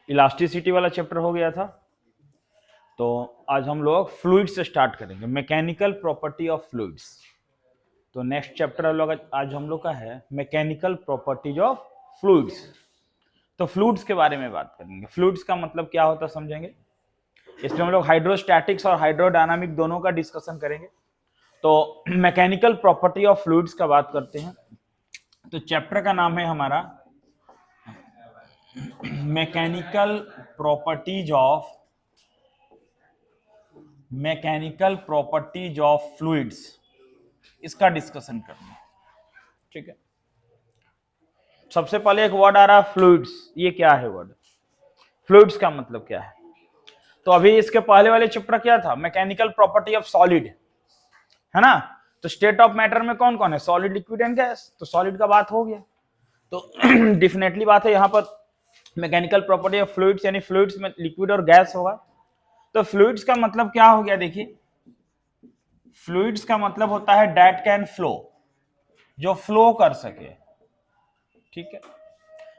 Elasticity वाला chapter हो गया था। तो आज हम लोग फ्लूइड्स से स्टार्ट करेंगे, मैकेनिकल प्रॉपर्टी ऑफ फ्लूइड्स। तो नेक्स्ट चैप्टर आज हम लोग का है मैकेनिकल प्रॉपर्टीज ऑफ फ्लूइड्स। तो फ्लूइड्स के बारे में बात करेंगे। फ्लूइड्स का मतलब क्या होता है समझेंगे। इसमें हम लोग हाइड्रोस्टैटिक्स और हाइड्रोडायनामिक दोनों का डिस्कशन करेंगे। तो मैकेनिकल प्रॉपर्टी ऑफ फ्लूइड्स का बात करते हैं। तो चैप्टर का नाम है हमारा मैकेनिकल प्रॉपर्टीज ऑफ फ्लूइड्स, इसका डिस्कशन करना है। ठीक है, सबसे पहले एक वर्ड आ रहा है फ्लूइड्स। ये क्या है वर्ड? फ्लूइड्स का मतलब क्या है? तो अभी इसके पहले वाले चैप्टर क्या था? मैकेनिकल प्रॉपर्टी ऑफ सॉलिड, है ना। तो स्टेट ऑफ मैटर में कौन कौन है? Solid, liquid and gas. तो सॉलिड का बात हो गया। तो डेफिनेटली बात है यहाँ पर मैकेनिकल प्रॉपर्टी ऑफ फ्लूइड्स, यानी फ्लूइड्स में लिक्विड और गैस होगा। तो फ्लूइड्स का मतलब क्या हो गया? देखिए, फ्लूइड्स का मतलब होता है दैट कैन फ्लो, जो फ्लो कर सके। ठीक है,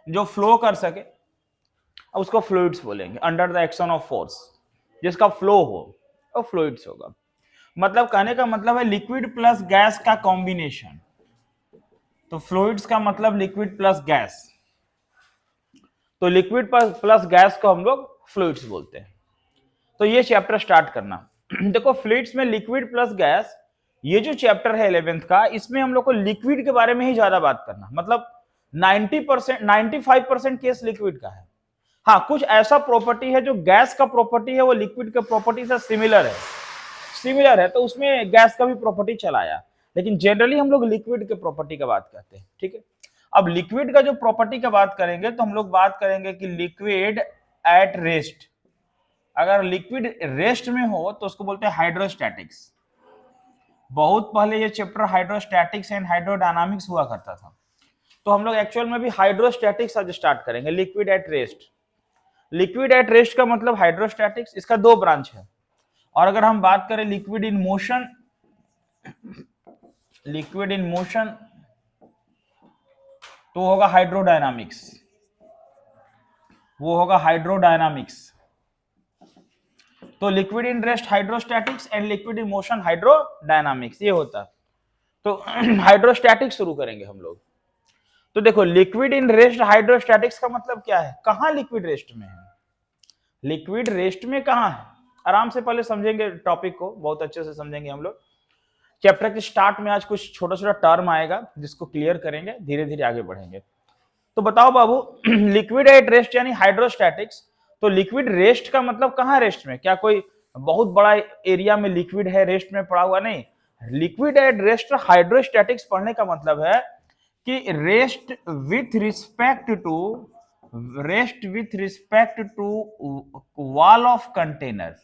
जो फ्लो कर सके, अब उसको फ्लूइड्स बोलेंगे। Under the action of force, जिसका फ्लो हो वो फ्लूइड्स होगा। मतलब कहने का मतलब है लिक्विड प्लस गैस का कॉम्बिनेशन। तो फ्लूइड्स का मतलब लिक्विड प्लस गैस। तो लिक्विड प्लस गैस को हम लोग फ्लूइड्स बोलते हैं। तो ये चैप्टर स्टार्ट करना। देखो, फ्लूइड्स में लिक्विड प्लस गैस, ये जो चैप्टर है 11th का, इसमें हम लोग को लिक्विड के बारे में ही ज्यादा बात करना। मतलब 90% 95% केस लिक्विड का है। हाँ, कुछ ऐसा प्रॉपर्टी है जो गैस का प्रॉपर्टी है, वो लिक्विड के प्रॉपर्टी से सिमिलर है, तो उसमें गैस का भी प्रॉपर्टी चलाया। लेकिन जनरली हम लोग लिक्विड के प्रॉपर्टी का बात करते हैं। ठीक है, अब लिक्विड का जो प्रॉपर्टी का बात करेंगे तो हम लोग बात करेंगे कि लिक्विड एट रेस्ट। अगर लिक्विड रेस्ट में हो तो उसको बोलते हैं हाइड्रोस्टैटिक्स। बहुत पहले ये चैप्टर हाइड्रोस्टैटिक्स एंड हाइड्रोडायनामिक्स हुआ करता था। तो हम लोग एक्चुअल में भी हाइड्रोस्टैटिक्स आज स्टार्ट करेंगे, liquid at rest. Liquid at rest का मतलब हाइड्रोस्टैटिक्स, इसका दो ब्रांच है। और अगर हम बात करें लिक्विड इन मोशन, तो होगा हाइड्रोडायनामिक्स, वो होगा हाइड्रोडायनामिक्स। तो liquid in rest hydrostatics and liquid in motion hydrodynamics, ये होता। तो हाइड्रोस्टैटिक्स शुरू करेंगे हम लोग। तो देखो, लिक्विड इन रेस्ट हाइड्रोस्टैटिक्स का मतलब क्या है? कहां लिक्विड रेस्ट में है? लिक्विड रेस्ट में कहां है? आराम से पहले समझेंगे टॉपिक को, बहुत अच्छे से समझेंगे हम लोग। चैप्टर के स्टार्ट में आज कुछ छोटा छोटा टर्म आएगा जिसको क्लियर करेंगे, धीरे धीरे आगे बढ़ेंगे। तो बताओ बाबू, लिक्विड एट रेस्ट यानी हाइड्रोस्टैटिक्स। तो लिक्विड रेस्ट का मतलब कहां रेस्ट में? क्या कोई बहुत बड़ा एरिया में लिक्विड है रेस्ट में पड़ा हुआ? नहीं। लिक्विड एट रेस्ट हाइड्रोस्टैटिक्स पढ़ने का मतलब है कि rest with respect to wall of container,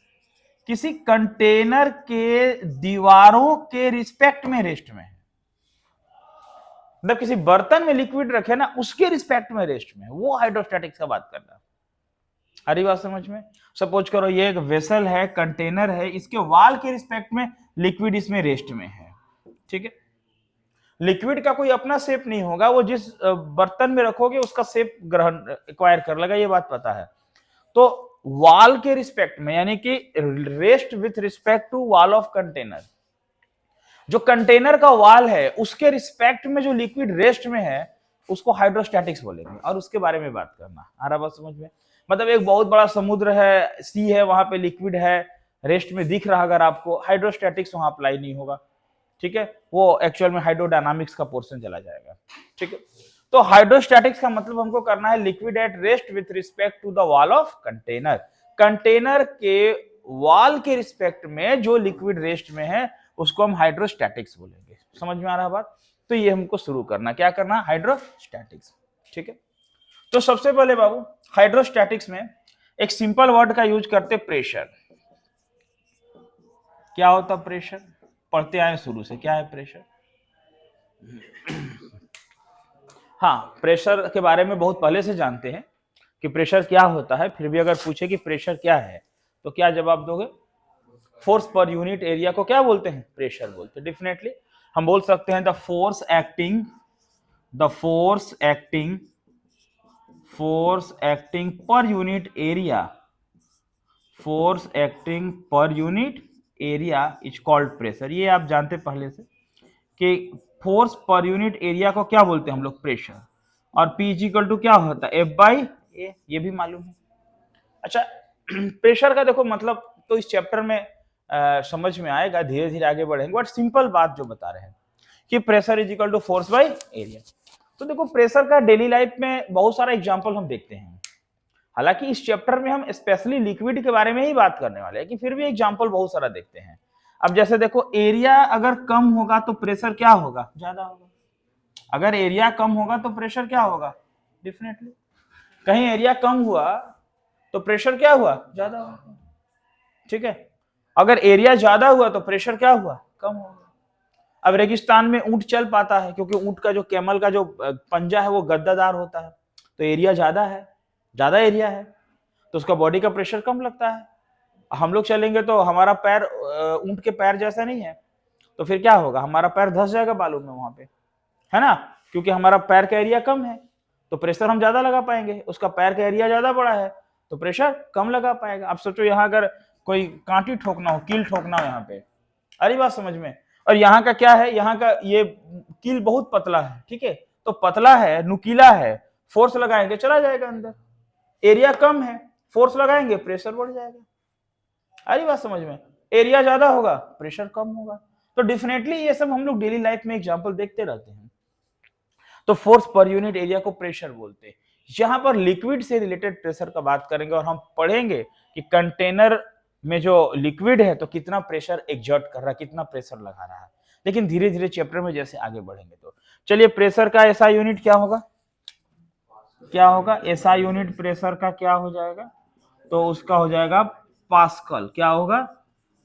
किसी कंटेनर के दीवारों के रिस्पेक्ट में रेस्ट में है। मतलब किसी बर्तन में लिक्विड रखे ना, उसके रिस्पेक्ट में रेस्ट में, वो हाइड्रोस्टैटिक्स का बात कर रहा है। आ रही बात समझ में? सपोज करो ये एक वेसल है, कंटेनर है, इसके वॉल के रिस्पेक्ट में लिक्विड इसमें रेस्ट में है। ठीक है, लिक्विड का कोई अपना शेप नहीं होगा, वो जिस बर्तन में रखोगे उसका शेप ग्रहण एक्वायर कर लेगा, ये बात पता है। तो वॉल के रिस्पेक्ट में, यानी कि rest with respect to wall of container, जो कंटेनर का वॉल है उसके रिस्पेक्ट में जो लिक्विड रेस्ट में है उसको हाइड्रोस्टैटिक्स बोलेंगे। और उसके बारे में बात करना। आ रहा बात समझ में? मतलब एक बहुत बड़ा समुद्र है, सी है, वहां पे लिक्विड है, रेस्ट में दिख रहा, अगर आपको, हाइड्रोस्टैटिक्स वहां अप्लाई नहीं होगा। ठीक है, वो एक्चुअल में हाइड्रोडायनामिक्स का पोर्शन चला जाएगा। ठीक है, तो हाइड्रोस्टैटिक्स का मतलब हमको करना है liquid at rest with respect to the wall of container. Container के वॉल के रिस्पेक्ट में जो लिक्विड रेस्ट में है उसको हम हाइड्रोस्टैटिक्स बोलेंगे। समझ में आ रहा बात? तो ये हमको शुरू करना, क्या करना? हाइड्रोस्टैटिक्स। ठीक है, तो सबसे पहले बाबू हाइड्रोस्टैटिक्स में एक सिंपल वर्ड का यूज करते, प्रेशर। क्या होता प्रेशर? पढ़ते आए शुरू से, क्या है प्रेशर? हाँ, प्रेशर के बारे में बहुत पहले से जानते हैं कि प्रेशर क्या होता है। फिर भी अगर पूछे कि प्रेशर क्या है तो क्या जवाब दोगे? फोर्स पर यूनिट एरिया को क्या बोलते हैं? प्रेशर बोलते हैं। डेफिनेटली हम बोल सकते हैं the force acting force acting per unit area, force acting per unit area is called pressure. ये आप जानते पहले से कि फोर्स पर यूनिट एरिया को क्या बोलते हैं हम लोग, प्रेशर। और P इक्वल टू क्या होता है, F बाई ए, ये भी मालूम है। अच्छा, प्रेशर का देखो मतलब तो इस चैप्टर में समझ में आएगा, धीरे धीरे आगे बढ़ेंगे, बट सिंपल बात जो बता रहे हैं कि pressure is equal to force by area. तो देखो प्रेशर का डेली लाइफ में बहुत सारा एग्जांपल हम देखते हैं। हालांकि इस चैप्टर में हम स्पेशली लिक्विड के बारे में ही बात करने वाले हैं, कि फिर भी एग्जांपल बहुत सारा देखते हैं। अब जैसे देखो, एरिया अगर कम होगा तो प्रेशर क्या होगा, ज्यादा होगा। अगर एरिया कम होगा तो प्रेशर क्या होगा, डेफिनेटली। कहीं एरिया कम हुआ तो प्रेशर क्या हुआ, ज्यादा हुआ। ठीक है, अगर एरिया ज्यादा हुआ तो प्रेशर क्या हुआ, कम हुआ। अब रेगिस्तान में ऊंट चल पाता है क्योंकि ऊंट का जो कैमल का जो पंजा है वो गद्दादार होता है, तो एरिया ज्यादा है, ज्यादा एरिया है, तो उसका बॉडी का प्रेशर कम लगता है। हम लोग चलेंगे तो हमारा पैर ऊंट के पैर जैसा नहीं है, तो फिर क्या होगा, हमारा पैर धंस जाएगा बालू में वहां पे, है ना, क्योंकि हमारा पैर का एरिया कम है, तो प्रेशर हम ज्यादा लगा पाएंगे। उसका पैर का एरिया ज्यादा बड़ा है तो प्रेशर कम लगा पाएगा। आप सोचो यहाँ अगर कोई कांटी ठोकना हो, कील ठोकना हो यहाँ पे, अरे बात समझ में। और यहाँ का क्या है, यहाँ का ये कील बहुत पतला है, ठीक है, तो पतला है, नुकीला है, फोर्स लगाएंगे चला जाएगा अंदर। एरिया कम है, फोर्स लगाएंगे प्रेशर बढ़ जाएगा। अरे बात समझ में, एरिया ज्यादा होगा प्रेशर कम होगा। तो डेफिनेटली ये सब हम लोग डेली लाइफ में एग्जांपल देखते रहते हैं। तो फोर्स पर यूनिट एरिया को प्रेशर बोलते हैं। यहां पर लिक्विड से रिलेटेड प्रेशर का बात करेंगे और हम पढ़ेंगे कि कंटेनर में जो लिक्विड है तो कितना प्रेशर एग्जर्ट कर रहा है, कितना प्रेशर लगा रहा है। लेकिन धीरे धीरे चैप्टर में जैसे आगे बढ़ेंगे तो चलिए, प्रेशर का ऐसा यूनिट क्या होगा, क्या होगा ऐसा यूनिट प्रेशर का क्या हो जाएगा, तो उसका हो जाएगा पास्कल। क्या होगा,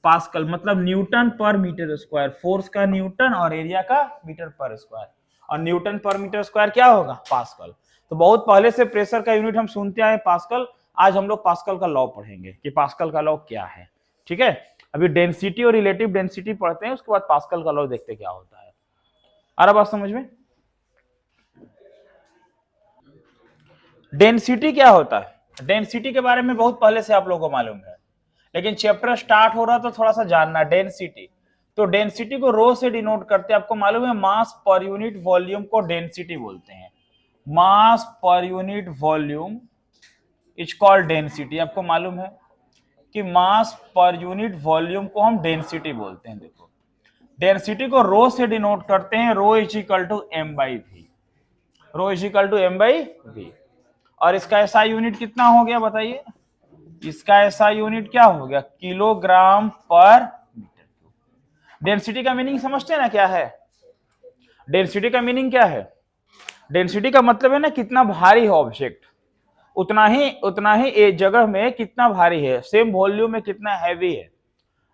पास्कल, मतलब न्यूटन पर मीटर स्क्वायर। फोर्स का न्यूटन और एरिया का मीटर पर स्क्वायर, और न्यूटन पर मीटर स्क्वायर क्या होगा, पास्कल। तो बहुत पहले से प्रेशर का यूनिट हम सुनते आए पास्कल। आज हम लोग पास्कल का लॉ पढ़ेंगे कि पास्कल का लॉ क्या है। ठीक है, अभी डेंसिटी और रिलेटिव डेंसिटी पढ़ते हैं, उसके बाद पास्कल का लॉ देखते क्या होता है। आ रहा बात समझ में। डेंसिटी क्या होता है, डेंसिटी के बारे में बहुत पहले से आप लोगों को मालूम है, लेकिन चैप्टर स्टार्ट हो रहा तो थोड़ा सा जानना। डेंसिटी, तो डेंसिटी को रो से डिनोट करते हैं, आपको मालूम है। मास पर यूनिट वॉल्यूम को डेंसिटी बोलते हैं। Mass per unit volume is called density. आपको मालूम है कि मास पर यूनिट वॉल्यूम को हम डेंसिटी बोलते हैं। देखो, डेंसिटी को रो से डिनोट करते हैं, rho is equal to M by V, rho is equal to M by V. और इसका ऐसा यूनिट कितना हो गया बताइए, इसका ऐसा यूनिट क्या हो गया, किलोग्राम पर मीटर क्यूब। डेंसिटी का मीनिंग समझते हैं ना क्या है, डेंसिटी का मीनिंग क्या है, डेंसिटी का मतलब है ना कितना भारी है ऑब्जेक्ट, उतना ही एक जगह में कितना भारी है, सेम वॉल्यूम में कितना हैवी है,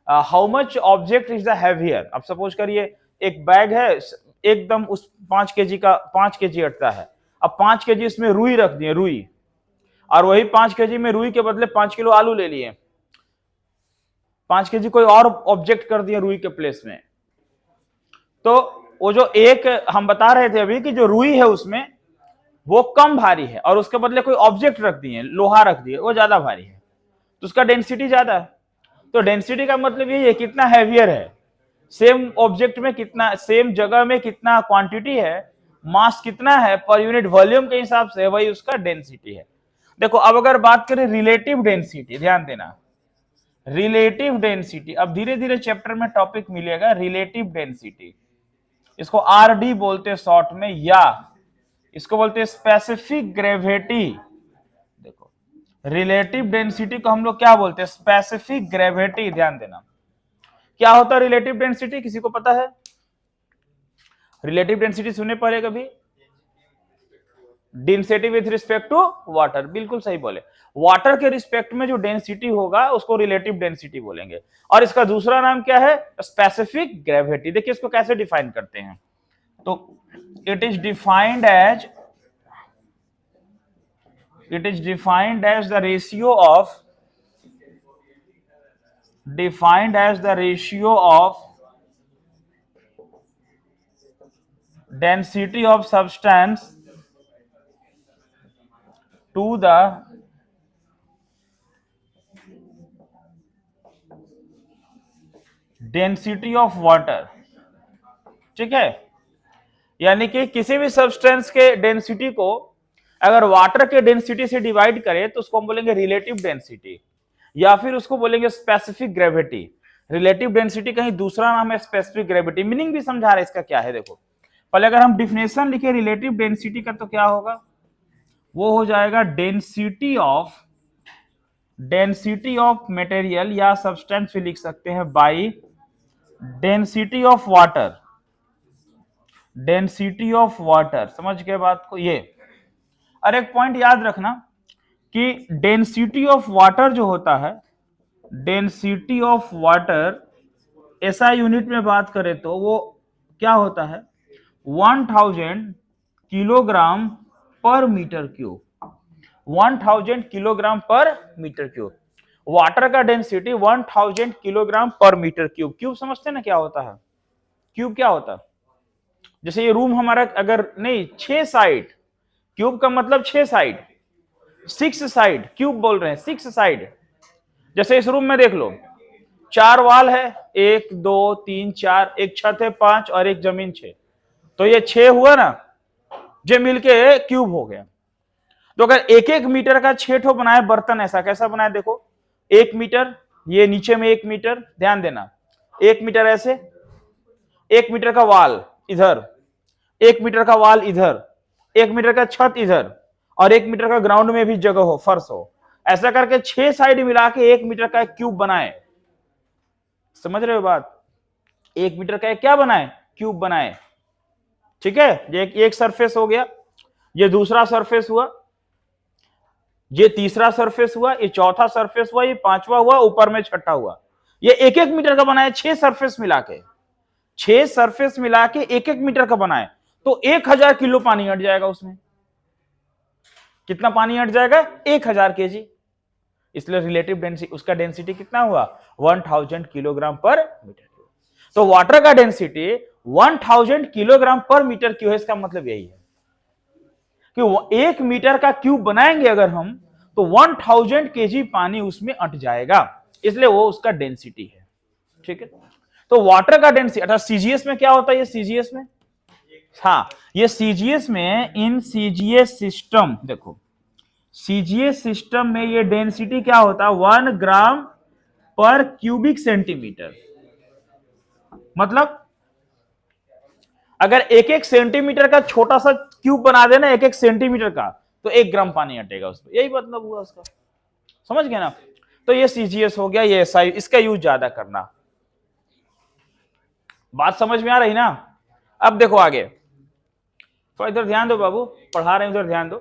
how much object is the heavier. अब सपोज करिए एक बैग है, एकदम उस 5 kg का, 5 kg अटता है। अब 5 kg इसमें रुई रख दिए, रुई, और वही 5 kg में रुई के बदले 5 किलो आलू ले लिए, 5 kg कोई और ऑब्जेक्ट कर दिया रुई के प्लेस में, तो वो जो एक हम बता रहे थे अभी कि जो रुई है उसमें वो कम भारी है, और उसके बदले कोई ऑब्जेक्ट रख दिए, लोहा रख दिए, वो ज्यादा भारी है, तो उसका डेंसिटी ज्यादा है। तो डेंसिटी का मतलब यही है कितना हैवियर है, सेम ऑब्जेक्ट में कितना, सेम जगह में कितना क्वांटिटी है, मास कितना है पर यूनिट वॉल्यूम के हिसाब से, वही उसका डेंसिटी है। देखो अब अगर बात करें रिलेटिव डेंसिटी, ध्यान देना, रिलेटिव डेंसिटी, अब धीरे धीरे चैप्टर में टॉपिक मिलेगा रिलेटिव डेंसिटी। इसको आरडी बोलते हैं शॉर्ट में, या इसको बोलते हैं स्पेसिफिक ग्रेविटी। देखो, रिलेटिव डेंसिटी को हम लोग क्या बोलते हैं, स्पेसिफिक ग्रेविटी। ध्यान देना, क्या होता है रिलेटिव डेंसिटी, किसी को पता है, रिलेटिव डेंसिटी सुने पहले कभी, density with respect to water, बिल्कुल सही बोले, वाटर के रिस्पेक्ट में जो डेंसिटी होगा उसको रिलेटिव डेंसिटी बोलेंगे। और इसका दूसरा नाम क्या है, स्पेसिफिक ग्रेविटी। देखिए इसको कैसे डिफाइन करते हैं, तो it is defined as the ratio of, defined as the ratio of density of substance to the density of water, ठीक है। यानी कि किसी भी सब्सटेंस के डेंसिटी को अगर वाटर के डेंसिटी से डिवाइड करें तो उसको हम बोलेंगे रिलेटिव डेंसिटी, या फिर उसको बोलेंगे स्पेसिफिक ग्रेविटी। रिलेटिव डेंसिटी कहीं दूसरा नाम है स्पेसिफिक ग्रेविटी। मीनिंग भी समझा रहे इसका क्या है। देखो पहले अगर हम डिफिनेशन लिखे रिलेटिव डेंसिटी का तो क्या होगा, वो हो जाएगा डेंसिटी ऑफ मटेरियल या सब्सटेंस भी लिख सकते हैं by density of water. Density of water, समझ गए बात को ये। और एक पॉइंट याद रखना कि डेंसिटी ऑफ वाटर जो होता है, डेंसिटी ऑफ वाटर ऐसा यूनिट में बात करें तो वो क्या होता है, 1000 किलोग्राम पर मीटर क्यूब। 1000 किलोग्राम पर मीटर क्यूब। वाटर का डेंसिटी 1000 किलोग्राम पर मीटर क्यूब। क्यूब समझते हैं ना क्या होता है, क्यूब क्या होता है। जैसे ये रूम हमारा अगर नहीं 6 साइड, क्यूब का मतलब 6 साइड, 6 साइड क्यूब बोल रहे हैं, 6 साइड। जैसे इस रूम में देख लो 4 वाल है, 1 2 3 4, एक छत है 5 और एक जमीन 6, तो ये 6 हुआ ना, जो मिलके क्यूब हो गया। तो अगर एक एक मीटर का 6 ठो बनाए बर्तन, ऐसा कैसा बनाए, देखो 1 मीटर, ये नीचे में 1 मीटर, ध्यान देना 1 मीटर ऐसे, 1 मीटर का वाल इधर, 1 मीटर का वाल इधर, 1 मीटर का छत इधर, और 1 मीटर का ग्राउंड में भी जगह हो, फर्श हो, ऐसा करके 6 साइड मिला के 1 मीटर का एक क्यूब बनाए। समझ रहे हो बात, 1 मीटर का एक क्या बनाए, क्यूब बनाए, ठीक है। ये एक सरफेस हो गया, ये दूसरा सरफेस हुआ, ये तीसरा सरफेस हुआ, ये चौथा सरफेस हुआ, ये पांचवा हुआ, ऊपर में छठा हुआ। ये 1 मीटर का बनाए, 6 सरफेस मिला के, 6 सरफेस मिला के 1 मीटर का बनाए, तो 1000 किलो पानी हट जाएगा उसमें। कितना पानी हट जाएगा, 1000 केजी। इसलिए रिलेटिव डेंसिटी, उसका डेंसिटी कितना हुआ, 1000 किलोग्राम पर मीटर क्यूब। तो वाटर का डेंसिटी 1000 किलोग्राम पर मीटर क्यूब है। इसका मतलब यही है कि 1 मीटर का क्यूब बनाएंगे अगर हम, तो 1000 केजी पानी उसमें अट जाएगा, इसलिए वो उसका डेंसिटी है, ठीक है। तो वाटर का डेंसिटी, अर्थात सीजीएस में क्या होता है, ये सीजीएस में, हाँ ये सीजीएस में, इन सीजीएस सिस्टम, देखो सीजीएस सिस्टम में ये डेंसिटी क्या होता है, 1 ग्राम पर क्यूबिक सेंटीमीटर। मतलब अगर 1 सेंटीमीटर का छोटा सा क्यूब बना देना 1 सेंटीमीटर का, तो 1 ग्राम पानी हटेगा उसमें, यही मतलब हुआ उसका, समझ गए ना। तो ये सीजीएस हो गया, ये एसआई, इसका यूज ज्यादा करना। बात समझ में आ रही ना। अब देखो आगे, तो इधर ध्यान दो बाबू, पढ़ा रहे हैं उधर ध्यान दो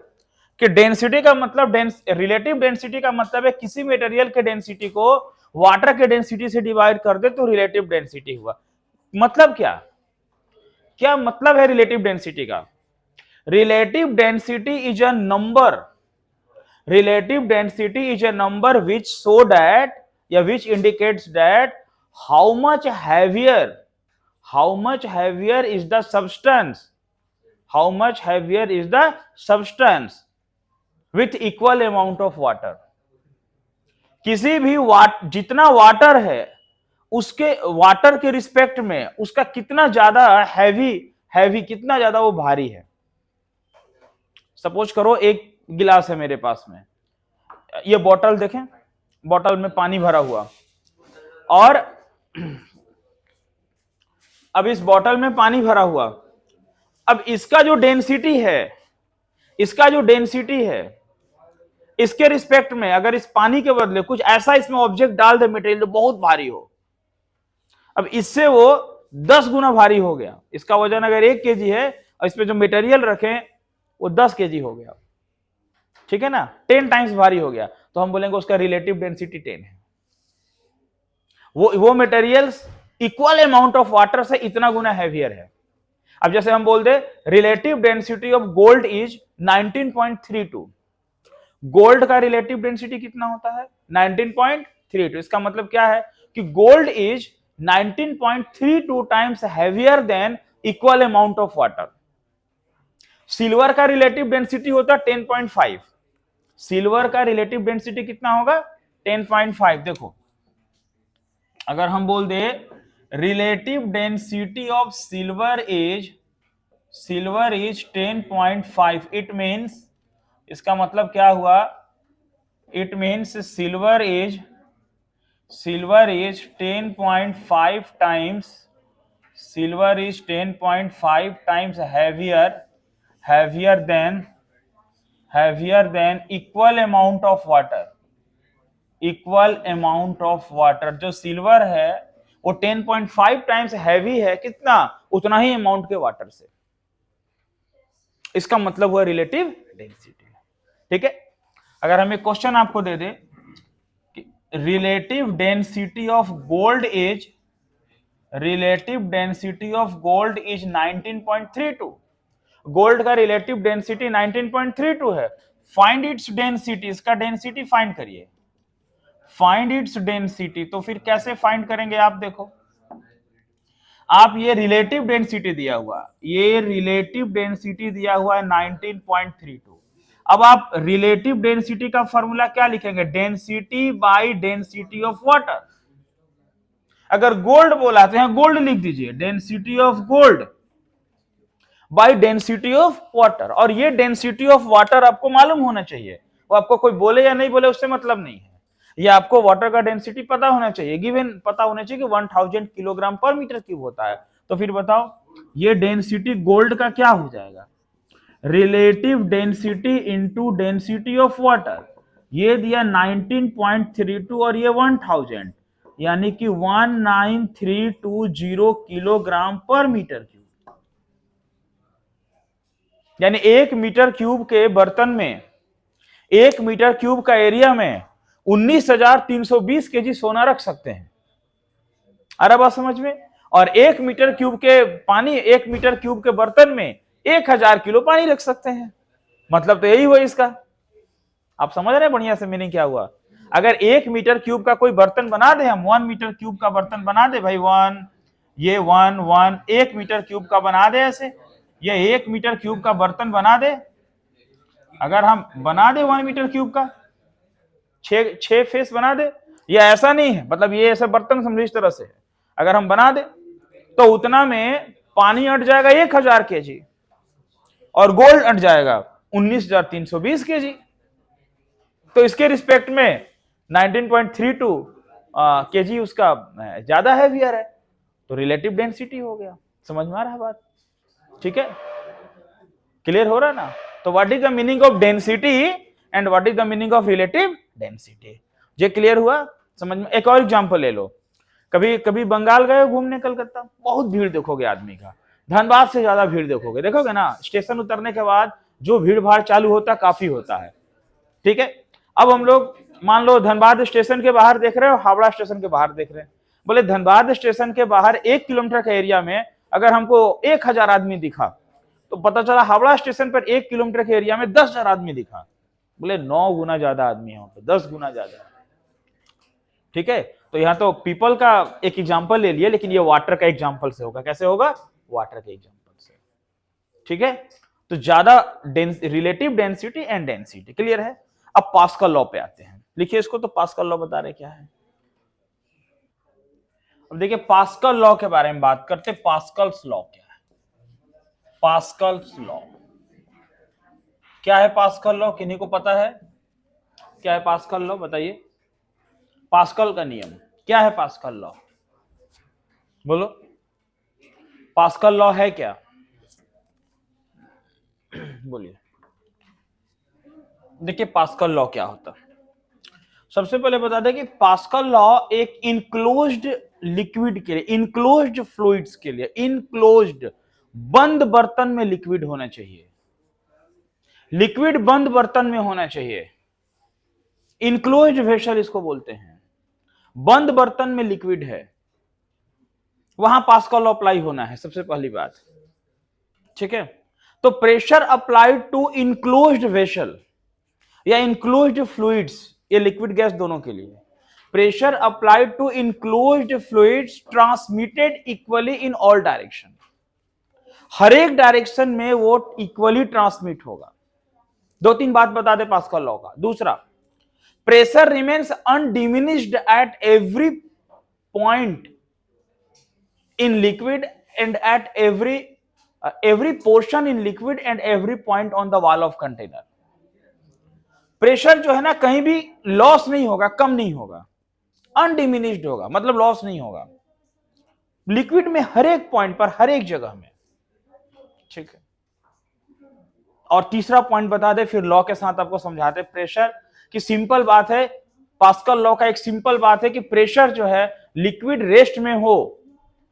कि डेंसिटी का मतलब, रिलेटिव डेंसिटी का मतलब है किसी मटेरियल के डेंसिटी को वाटर के डेंसिटी से डिवाइड कर दे तो रिलेटिव डेंसिटी हुआ। मतलब क्या मतलब है रिलेटिव डेंसिटी का। Relative density is a number, relative density is a number which show that या which indicates that how much heavier is the substance, how much heavier is the substance with equal amount of water. किसी भी जितना water है उसके, water के respect में उसका कितना ज्यादा हैवी कितना ज्यादा वो भारी है। सपोज करो 1 गिलास है मेरे पास में, ये बोतल देखें, बोतल में पानी भरा हुआ, और अब इस बोतल में पानी भरा हुआ, अब इसका जो डेंसिटी है, इसके रिस्पेक्ट में अगर इस पानी के बदले कुछ ऐसा इसमें ऑब्जेक्ट डाल दे मटेरियल जो बहुत भारी हो, अब इससे वो 10 गुना भारी हो गया। इसका वजन अगर 1 केजी है और इसमें जो मटेरियल रखें वो 10 केजी हो गया, ठीक है ना, 10 टाइम्स भारी हो गया, तो हम बोलेंगे उसका रिलेटिव डेंसिटी 10 है। वो materials equal amount of water से इतना गुना हैवियर है। अब जैसे हम बोल दे relative density of gold is 19.32, gold का रिलेटिव डेंसिटी कितना होता है, 19.32। इसका मतलब क्या है कि gold is 19.32 times heavier than equal amount of water. Silver का रिलेटिव डेंसिटी होता है 10.5, सिल्वर का रिलेटिव डेंसिटी कितना होगा 10.5। देखो अगर हम बोल दे relative density of silver is 10.5, it means, इसका मतलब क्या हुआ, it means silver is 10.5 times, silver is 10.5 times heavier than equal amount of water, equal amount of water. जो सिल्वर है वो 10.5 टाइम्स हैवी है, कितना, उतना ही अमाउंट के वाटर से। इसका मतलब हुआ रिलेटिव डेंसिटी। ठीक है, अगर हम एक क्वेश्चन आपको दे दे relative density of gold is 19.32, gold का रिलेटिव डेंसिटी 19.32 है, फाइंड इट्स डेंसिटी, इसका डेंसिटी फाइंड करिए, फाइंड इट्स डेंसिटी। तो फिर कैसे फाइंड करेंगे आप देखो, आप ये रिलेटिव डेंसिटी दिया हुआ, ये रिलेटिव डेंसिटी दिया हुआ है 19.32। अब आप रिलेटिव डेंसिटी का फॉर्मूला क्या लिखेंगे, density by density of water. अगर गोल्ड बोला तो यहां गोल्ड लिख दीजिए, density of gold by density of water. और ये डेंसिटी ऑफ वाटर आपको मालूम होना चाहिए, वो आपको कोई बोले या नहीं बोले उससे मतलब नहीं है, ये आपको वाटर का डेंसिटी पता होना चाहिए, गिवन पता होना चाहिए कि 1000 किलोग्राम पर मीटर क्यूब होता है। तो फिर बताओ ये डेंसिटी गोल्ड का क्या हो जाएगा, relative density into density of water. ये दिया 19.32 और ये 1000, यानी कि 19320 किलोग्राम पर मीटर क्यूब। यानी 1 मीटर क्यूब के बर्तन में, 1 मीटर क्यूब का एरिया में 19,320 केजी सोना रख सकते हैं। अरे बात समझ में। और 1 मीटर क्यूब के पानी, 1 मीटर क्यूब के बर्तन में 1000 किलो पानी रख सकते हैं। मतलब तो यही हुआ इसका, आप समझ रहे हैं बढ़िया से मीनिंग क्या हुआ। अगर 1 मीटर क्यूब का कोई बर्तन बना दे, हम 1 मीटर क्यूब का बर्तन बना दे भाई, 1 ये 1 मीटर क्यूब का बना दे, ऐसे ये 1 मीटर क्यूब का बर्तन बना दे। अगर हम बना दे 1 मीटर क्यूब का 6 फेस बना दे, ये ऐसा नहीं है, मतलब ये ऐसा बर्तन समझो इस तरह से, अगर हम बना दे तो उतना में पानी अट जाएगा 1000 केजी और गोल्ड अट जाएगा 19,320 केजी। तो इसके रिस्पेक्ट में 19.32 केजी उसका ज्यादा हैवियर है, तो रिलेटिव डेंसिटी हो गया। समझ में आ रहा है बात, ठीक है, क्लियर हो रहा ना। तो what is the meaning of density and what is the meaning of relative density, ये क्लियर हुआ समझ में। एक और एग्जांपल ले लो, कभी कभी बंगाल गए घूमने कलकत्ता, बहुत भीड़ देखोगे आदमी का, धनबाद से ज्यादा भीड़ देखोगे ना, स्टेशन उतरने के बाद जो भीड़ भाड़ चालू होता है काफी होता है। ठीक है, अब हम लोग मान लो धनबाद स्टेशन के बाहर देख रहे हो, हावड़ा स्टेशन के बाहर देख रहे हैं, बोले धनबाद स्टेशन के बाहर 1 किलोमीटर के एरिया में अगर हमको 1000 आदमी दिखा, तो पता चला हावड़ा स्टेशन पर 1 किलोमीटर के एरिया में 10,000 आदमी दिखा, बोले 9 गुना ज्यादा आदमी है वहां पे, 10 गुना ज्यादा। ठीक है, तो यहाँ तो पीपल का एक एग्जांपल ले लिया, लेकिन ये वाटर का एग्जांपल से होगा। कैसे होगा, वाटर के एग्जांपल से। ठीक है, तो ज्यादा relative density and density clear है। अब पास्कल लॉ पे आते हैं, लिखिए इसको। तो पास्कल लॉ बता रहे क्या है। अब देखिए पास्कल लॉ के बारे में बात करते हैं। पास्कल्स लॉ क्या है, पास्कल्स लॉ क्या है, पास्कल लॉ किन्हीं को पता है क्या है पास्कल लॉ, बताइए। पास्कल का नियम क्या है, पास्कल लॉ बोलो, पास्कल लॉ है क्या, बोलिए। देखिए पास्कल लॉ क्या होता है, सबसे पहले बता दें कि पास्कल लॉ एक इनक्लोज्ड लिक्विड के लिए, इनक्लोज्ड फ्लूइड्स के लिए, इनक्लोज्ड बंद बर्तन में लिक्विड होना चाहिए, लिक्विड बंद बर्तन में होना चाहिए, इनक्लोज्ड वेसल इसको बोलते हैं। बंद बर्तन में लिक्विड है, वहां पास्कल लॉ अप्लाई होना है, सबसे पहली बात। ठीक है, तो pressure applied to enclosed vessel या इनक्लोज्ड फ्लूइड्स, ये लिक्विड गैस दोनों के लिए, pressure applied to enclosed fluids transmitted equally in all direction, हर एक डायरेक्शन में वो इक्वली ट्रांसमिट होगा। दो तीन बात बता दे पास्कल लॉ का। दूसरा, pressure remains undiminished at every point in liquid and eight every portion in liquid and every point on the wall of container. Pressure जो है ना कहीं भी लॉस नहीं होगा, कम नहीं होगा, अनडिमिनिश्ड होगा, मतलब लॉस नहीं होगा लिक्विड में हर एक पॉइंट पर, हर एक जगह में। ठीक है, और तीसरा पॉइंट बता दे, फिर लॉ के साथ आपको समझाते। प्रेशर की सिंपल बात है, पास्कल लॉ का एक सिंपल बात है कि प्रेशर जो है लिक्विड रेस्ट में हो,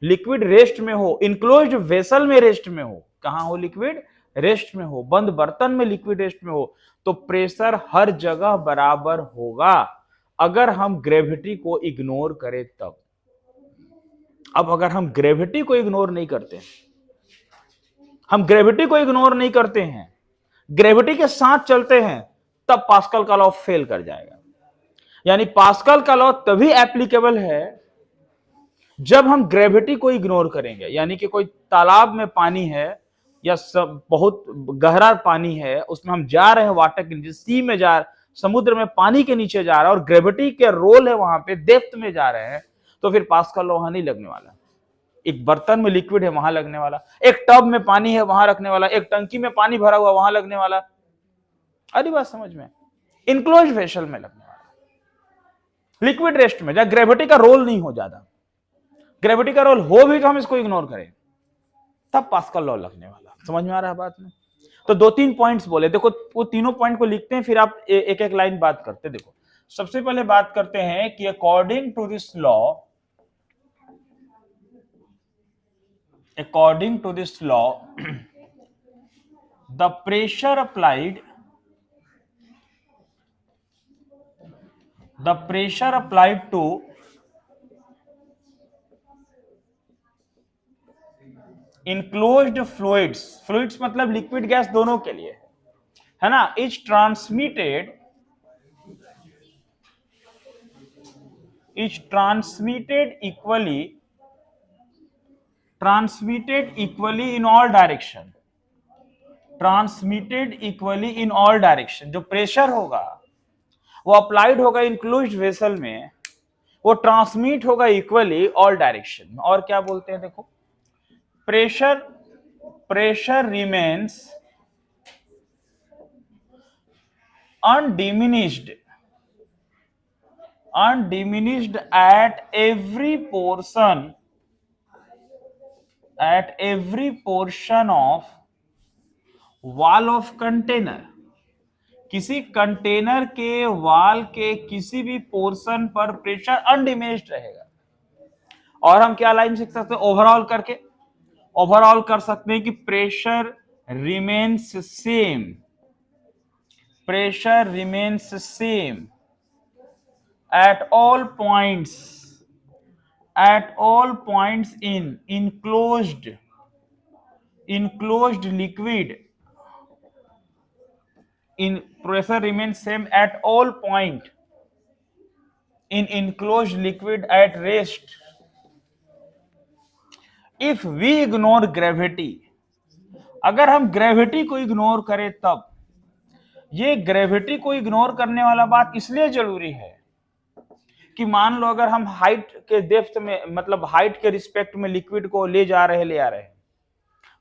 लिक्विड रेस्ट में हो, इनक्लोज्ड वेसल में रेस्ट में हो। कहां हो? लिक्विड रेस्ट में हो, बंद बर्तन में लिक्विड रेस्ट में हो, तो प्रेशर हर जगह बराबर होगा अगर हम ग्रेविटी को इग्नोर करें तब। अब अगर हम ग्रेविटी को इग्नोर नहीं करते, हम ग्रेविटी को इग्नोर नहीं करते हैं, ग्रेविटी के साथ चलते हैं, तब पास्कल का लॉ फेल कर जाएगा। यानी पास्कल का लॉ तभी एप्लीकेबल है जब हम ग्रेविटी को इग्नोर करेंगे। यानी कि कोई तालाब में पानी है या बहुत गहरा पानी है, उसमें हम जा रहे हैं वाटर के नीचे, सी में जा, समुद्र में पानी के नीचे जा रहा है और ग्रेविटी के रोल है वहां पे, डेप्थ में जा रहे हैं, तो फिर पास्कल लॉ वहां नहीं लगने वाला। एक बर्तन में लिक्विड है वहां लगने वाला, एक टब में पानी है वहां रखने वाला, एक टंकी में पानी भरा हुआ वहां लगने वाला। अरे बात समझ में? इनक्लोज वेसल में लगने वाला, लिक्विड रेस्ट में, जहां ग्रेविटी का रोल नहीं हो ज्यादा। ग्रेविटी का रोल हो भी तो हम इसको इग्नोर करें, तब पास्कल लॉ लगने वाला। समझ में आ रहा है बात में? तो दो तीन पॉइंट्स बोले, देखो वो तीनों पॉइंट को लिखते हैं, फिर आप एक एक लाइन बात करते। देखो सबसे पहले बात करते हैं कि according to this law, according to this law, the pressure applied to enclosed fluids मतलब लिक्विड गैस दोनों के लिए है ना, is transmitted equally in all direction। जो प्रेशर होगा वो अप्लाइड होगा इंक्लोज्ड वेसल में, वो ट्रांसमिट होगा इक्वली ऑल डायरेक्शन में। और क्या बोलते हैं देखो, pressure remains undiminished at every portion of wall of container। किसी कंटेनर के वॉल के किसी भी पोर्शन पर प्रेशर अनडिमिनिश्ड रहेगा। और हम क्या लाइन सीख सकते हैं? ओवरऑल करके, ओवरऑल कर सकते हैं कि pressure remains same, pressure remains same at all points in enclosed liquid, in pressure remains same at all point in enclosed liquid at rest if we ignore gravity। अगर हम ग्रेविटी को ignore करें तब। ये ग्रेविटी को ignore करने वाला बात इसलिए जरूरी है कि मान लो अगर हम हाइट के डेप्थ में, मतलब हाइट के रिस्पेक्ट में लिक्विड को ले आ रहे हैं,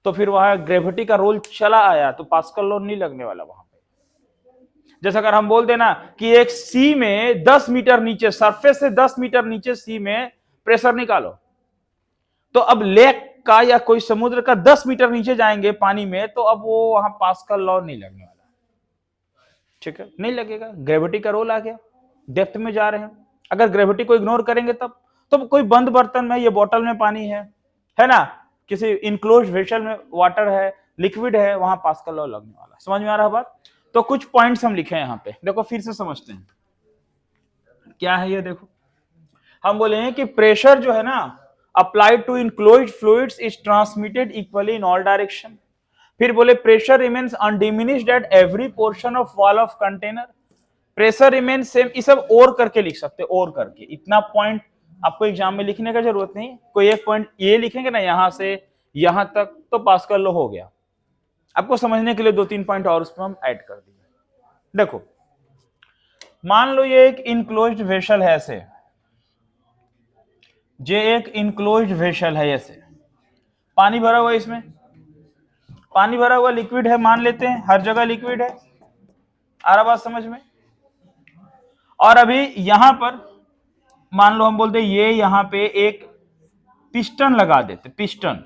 तो फिर वहां ग्रेविटी का रोल चला आया तो पास्कल लॉ नहीं लगने वाला वहां पे। जैसे अगर हम बोल देना कि एक सी में 10 मीटर नीचे, सरफेस से 10 मीटर नीचे सी में प्रेशर निकालो, तो अब लेक का या कोई समुद्र का 10 मीटर नीचे जाएंगे पानी में, तो अब वो वहां पास्कल लॉ नहीं लगने वाला। ठीक है, नहीं लगेगा, ग्रेविटी का रोल आ गया, डेप्थ में जा रहे हैं। अगर ग्रेविटी को इग्नोर करेंगे तब, तो कोई बंद बर्तन में, ये बोतल में पानी है ना, किसी इनक्लोज्ड वेसल में वाटर है, लिक्विड है, वहां पास्कल लॉ लगने वाला। समझ में आ रहा है बात? तो कुछ पॉइंट्स हम लिखे हैं यहां पे, देखो फिर से समझते हैं क्या है ये। देखो हम बोले हैं कि प्रेशर जो है ना applied to enclosed fluids is transmitted equally in all direction. फिर बोले pressure remains undiminished at every portion of wall of container, pressure remains same. ये सब और करके लिख सकते हैं, और करके। इतना पॉइंट आपको एग्जाम में लिखने का जरूरत नहीं, कोई एक पॉइंट ये लिखेंगे ना यहां से यहां तक, तो पास्कल लॉ हो गया। आपको समझने के लिए दो तीन पॉइंट और उसमें हम ऐड कर दिए। देखो मान लो ये एक इनक्लोज्ड वेसल है, ऐसे ये एक इनक्लोज्ड वेसल है, ऐसे पानी भरा हुआ है, इसमें पानी भरा हुआ लिक्विड है, मान लेते हैं हर जगह लिक्विड है, आ रहा बात समझ में। और अभी यहां पर मान लो हम बोलते ये यहां पे एक पिस्टन लगा देते, पिस्टन,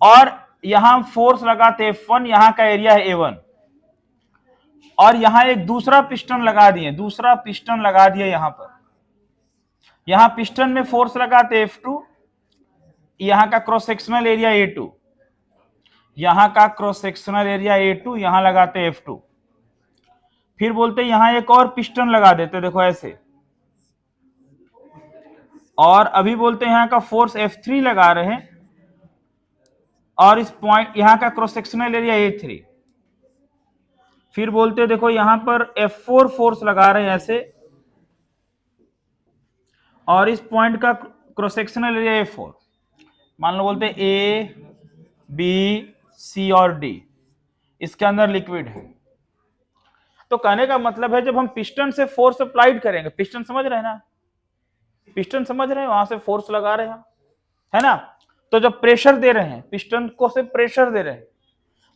और यहां फोर्स लगाते F1, यहां का एरिया है A1, और यहां एक दूसरा पिस्टन लगा दिए, दूसरा पिस्टन लगा दिया यहां पर, यहां पिस्टन में फोर्स लगाते F2, यहां का क्रॉस सेक्शनल एरिया A2, यहां का क्रॉस सेक्शनल एरिया A2, यहां लगाते F2, फिर बोलते यहां एक और पिस्टन लगा देते, देखो ऐसे, और अभी बोलते हैं यहां का फोर्स F3 लगा रहे हैं, और इस पॉइंट यहां का क्रॉस सेक्शनल एरिया A3, फिर बोलते देखो यहां पर F4 फोर्स लगा रहे हैं ऐसे, और इस पॉइंट का क्रॉस सेक्शनल एरिया A4, मान लो बोलते A, B, C और D, इसके अंदर लिक्विड है। तो कहने का मतलब है जब हम पिस्टन से फोर्स अप्लाइड करेंगे, पिस्टन समझ रहे हैं ना, पिस्टन समझ रहे हैं, वहां से फोर्स लगा रहे हैं, है ना। तो जब प्रेशर दे रहे हैं, पिस्टन को से प्रेशर दे रहे हैं,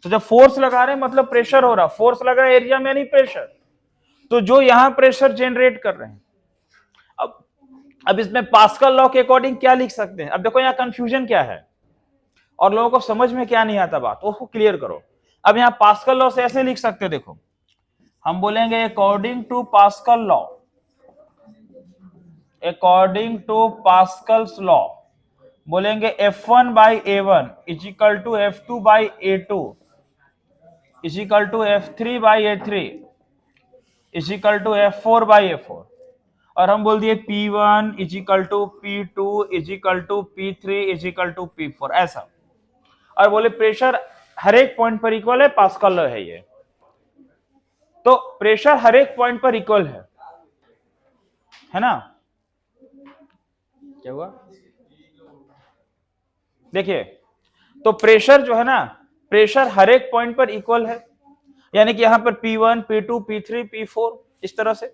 तो जब फोर्स लगा रहे हैं मतलब प्रेशर हो रहा, फोर्स लगा एरिया में नहीं प्रेशर, तो जो यहां प्रेशर जनरेट कर रहे हैं, अब इसमें पास्कल लॉ के अकॉर्डिंग क्या लिख सकते हैं। अब देखो यहाँ कंफ्यूजन क्या है और लोगों को समझ में क्या नहीं आता बात, उसको क्लियर करो। अब यहाँ पास्कल लॉ से ऐसे लिख सकते हैं, देखो हम बोलेंगे according to Pascal law, according to Pascal's law बोलेंगे F1 by A1 is equal to F2 by A2 is equal to F3 by A3 is equal to F4 by A4, और हम बोल दिए P1 is equal to P2 is equal to P3 is equal to P4, ऐसा। और बोले pressure हर एक point पर equal है, पास्कल लॉ है ये, तो प्रेशर हर एक पॉइंट पर इक्वल है ना। क्या हुआ, देखिए तो प्रेशर जो है ना, प्रेशर हर एक पॉइंट पर इक्वल है, यानी कि यहां पर P1, P2, P3, P4 इस तरह से,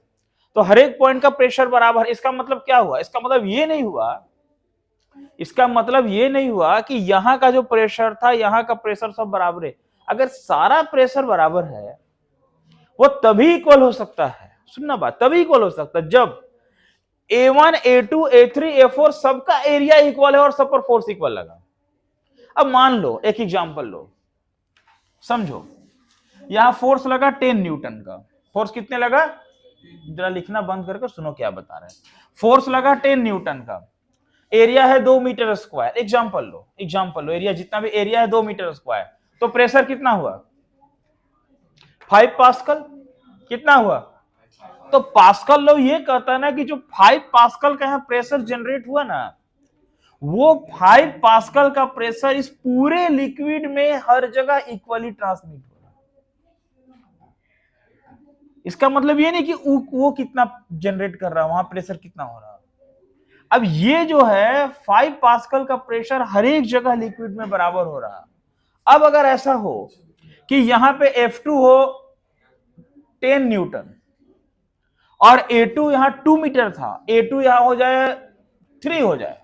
तो हर एक पॉइंट का प्रेशर बराबर। इसका मतलब क्या हुआ, इसका मतलब ये नहीं हुआ, इसका मतलब ये नहीं हुआ कि यहां का जो प्रेशर था यहां का प्रेशर सब बराबर है। अगर सारा प्रेशर बराबर है वो तभी इक्वल हो सकता है, सुनना बात, तभी इक्वल हो सकता है जब A1, A2, A3, A4 सबका एरिया इक्वल है और सब पर फोर्स इक्वल लगा। अब मान लो एक एग्जांपल लो, समझो यहां फोर्स लगा 10 न्यूटन का, फोर्स कितने लगा, जरा लिखना बंद करके सुनो क्या बता रहे हैं। फोर्स लगा 10 न्यूटन का, एरिया है 2 मीटर स्क्वायर, एग्जांपल लो, एरिया जितना भी एरिया है 2 मीटर स्क्वायर, तो प्रेशर कितना हुआ 5 पास्कल, कितना हुआ। तो पास्कल लॉ ये कहता है ना कि जो 5 पास्कल का यहां प्रेशर जनरेट हुआ ना, वो 5 पास्कल का प्रेशर इस पूरे लिक्विड में हर जगह इक्वली ट्रांसमिट हो रहा है। इसका मतलब ये नहीं कि वो कितना जनरेट कर रहा है, वहां प्रेशर कितना हो रहा है। अब ये जो है 5 पास्कल का प्रेशर हर एक जगह लिक्विड में बराबर हो रहा है। अब अगर ऐसा हो कि यहां पे F2 हो 10 न्यूटन और A2 यहां 2 मीटर था, A2 यहां हो जाए 3 हो जाए,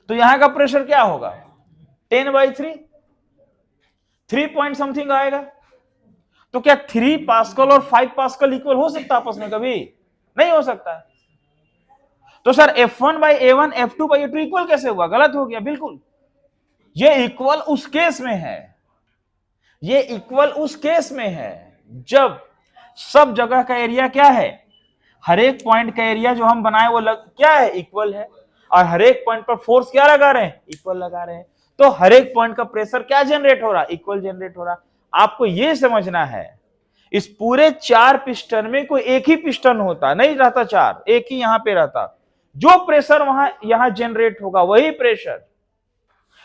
तो यहां का प्रेशर क्या होगा 10/3, 3 पॉइंट समथिंग आएगा। तो क्या 3 पास्कल और 5 पास्कल इक्वल हो सकता है आपस में, कभी नहीं हो सकता है। तो sir F1 by A1 F2 by A2 equal कैसे हुआ, गलत हो गया बिल्कुल। ये इक्वल उस केस में है, ये इक्वल उस केस में है जब सब जगह का एरिया क्या है, हर एक पॉइंट का एरिया जो हम बनाए वो क्या है, इक्वल है, और हर एक पॉइंट पर फोर्स क्या लगा रहे हैं, इक्वल लगा रहे हैं। तो हर एक पॉइंट का प्रेशर क्या जनरेट हो रहा, इक्वल जनरेट हो रहा। आपको यह समझना है इस पूरे 4 पिस्टन में कोई एक ही पिस्टन होता नहीं रहता, 4 एक ही यहां पे रहता, जो प्रेशर वहां यहां जनरेट होगा वही प्रेशर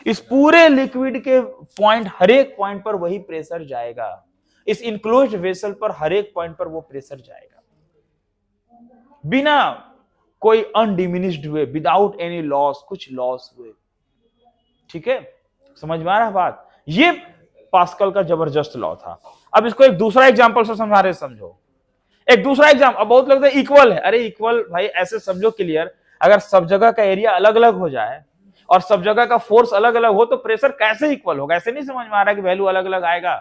इस पूरे लिक्विड के पॉइंट, हर एक पॉइंट पर वही प्रेशर जाएगा। इस इनक्लोज्ड वेसल पर हर एक पॉइंट पर वो प्रेशर जाएगा बिना कोई अनडिमिनिश्ड हुए, विदाउट एनी लॉस, कुछ लॉस हुए। ठीक है, समझ में आ रहा है बात। ये पास्कल का जबरदस्त लॉ था। अब इसको एक दूसरा एग्जांपल से समझा रहे, समझो एक दूसरा एग्जांपल। अब बहुत लगता है इक्वल है, अरे इक्वल भाई ऐसे समझो क्लियर, अगर सब जगह का एरिया अलग अलग हो जाए और सब जगह का फोर्स अलग अलग हो तो प्रेशर कैसे इक्वल होगा? ऐसे नहीं समझ में आ रहा कि वैल्यू अलग अलग आएगा।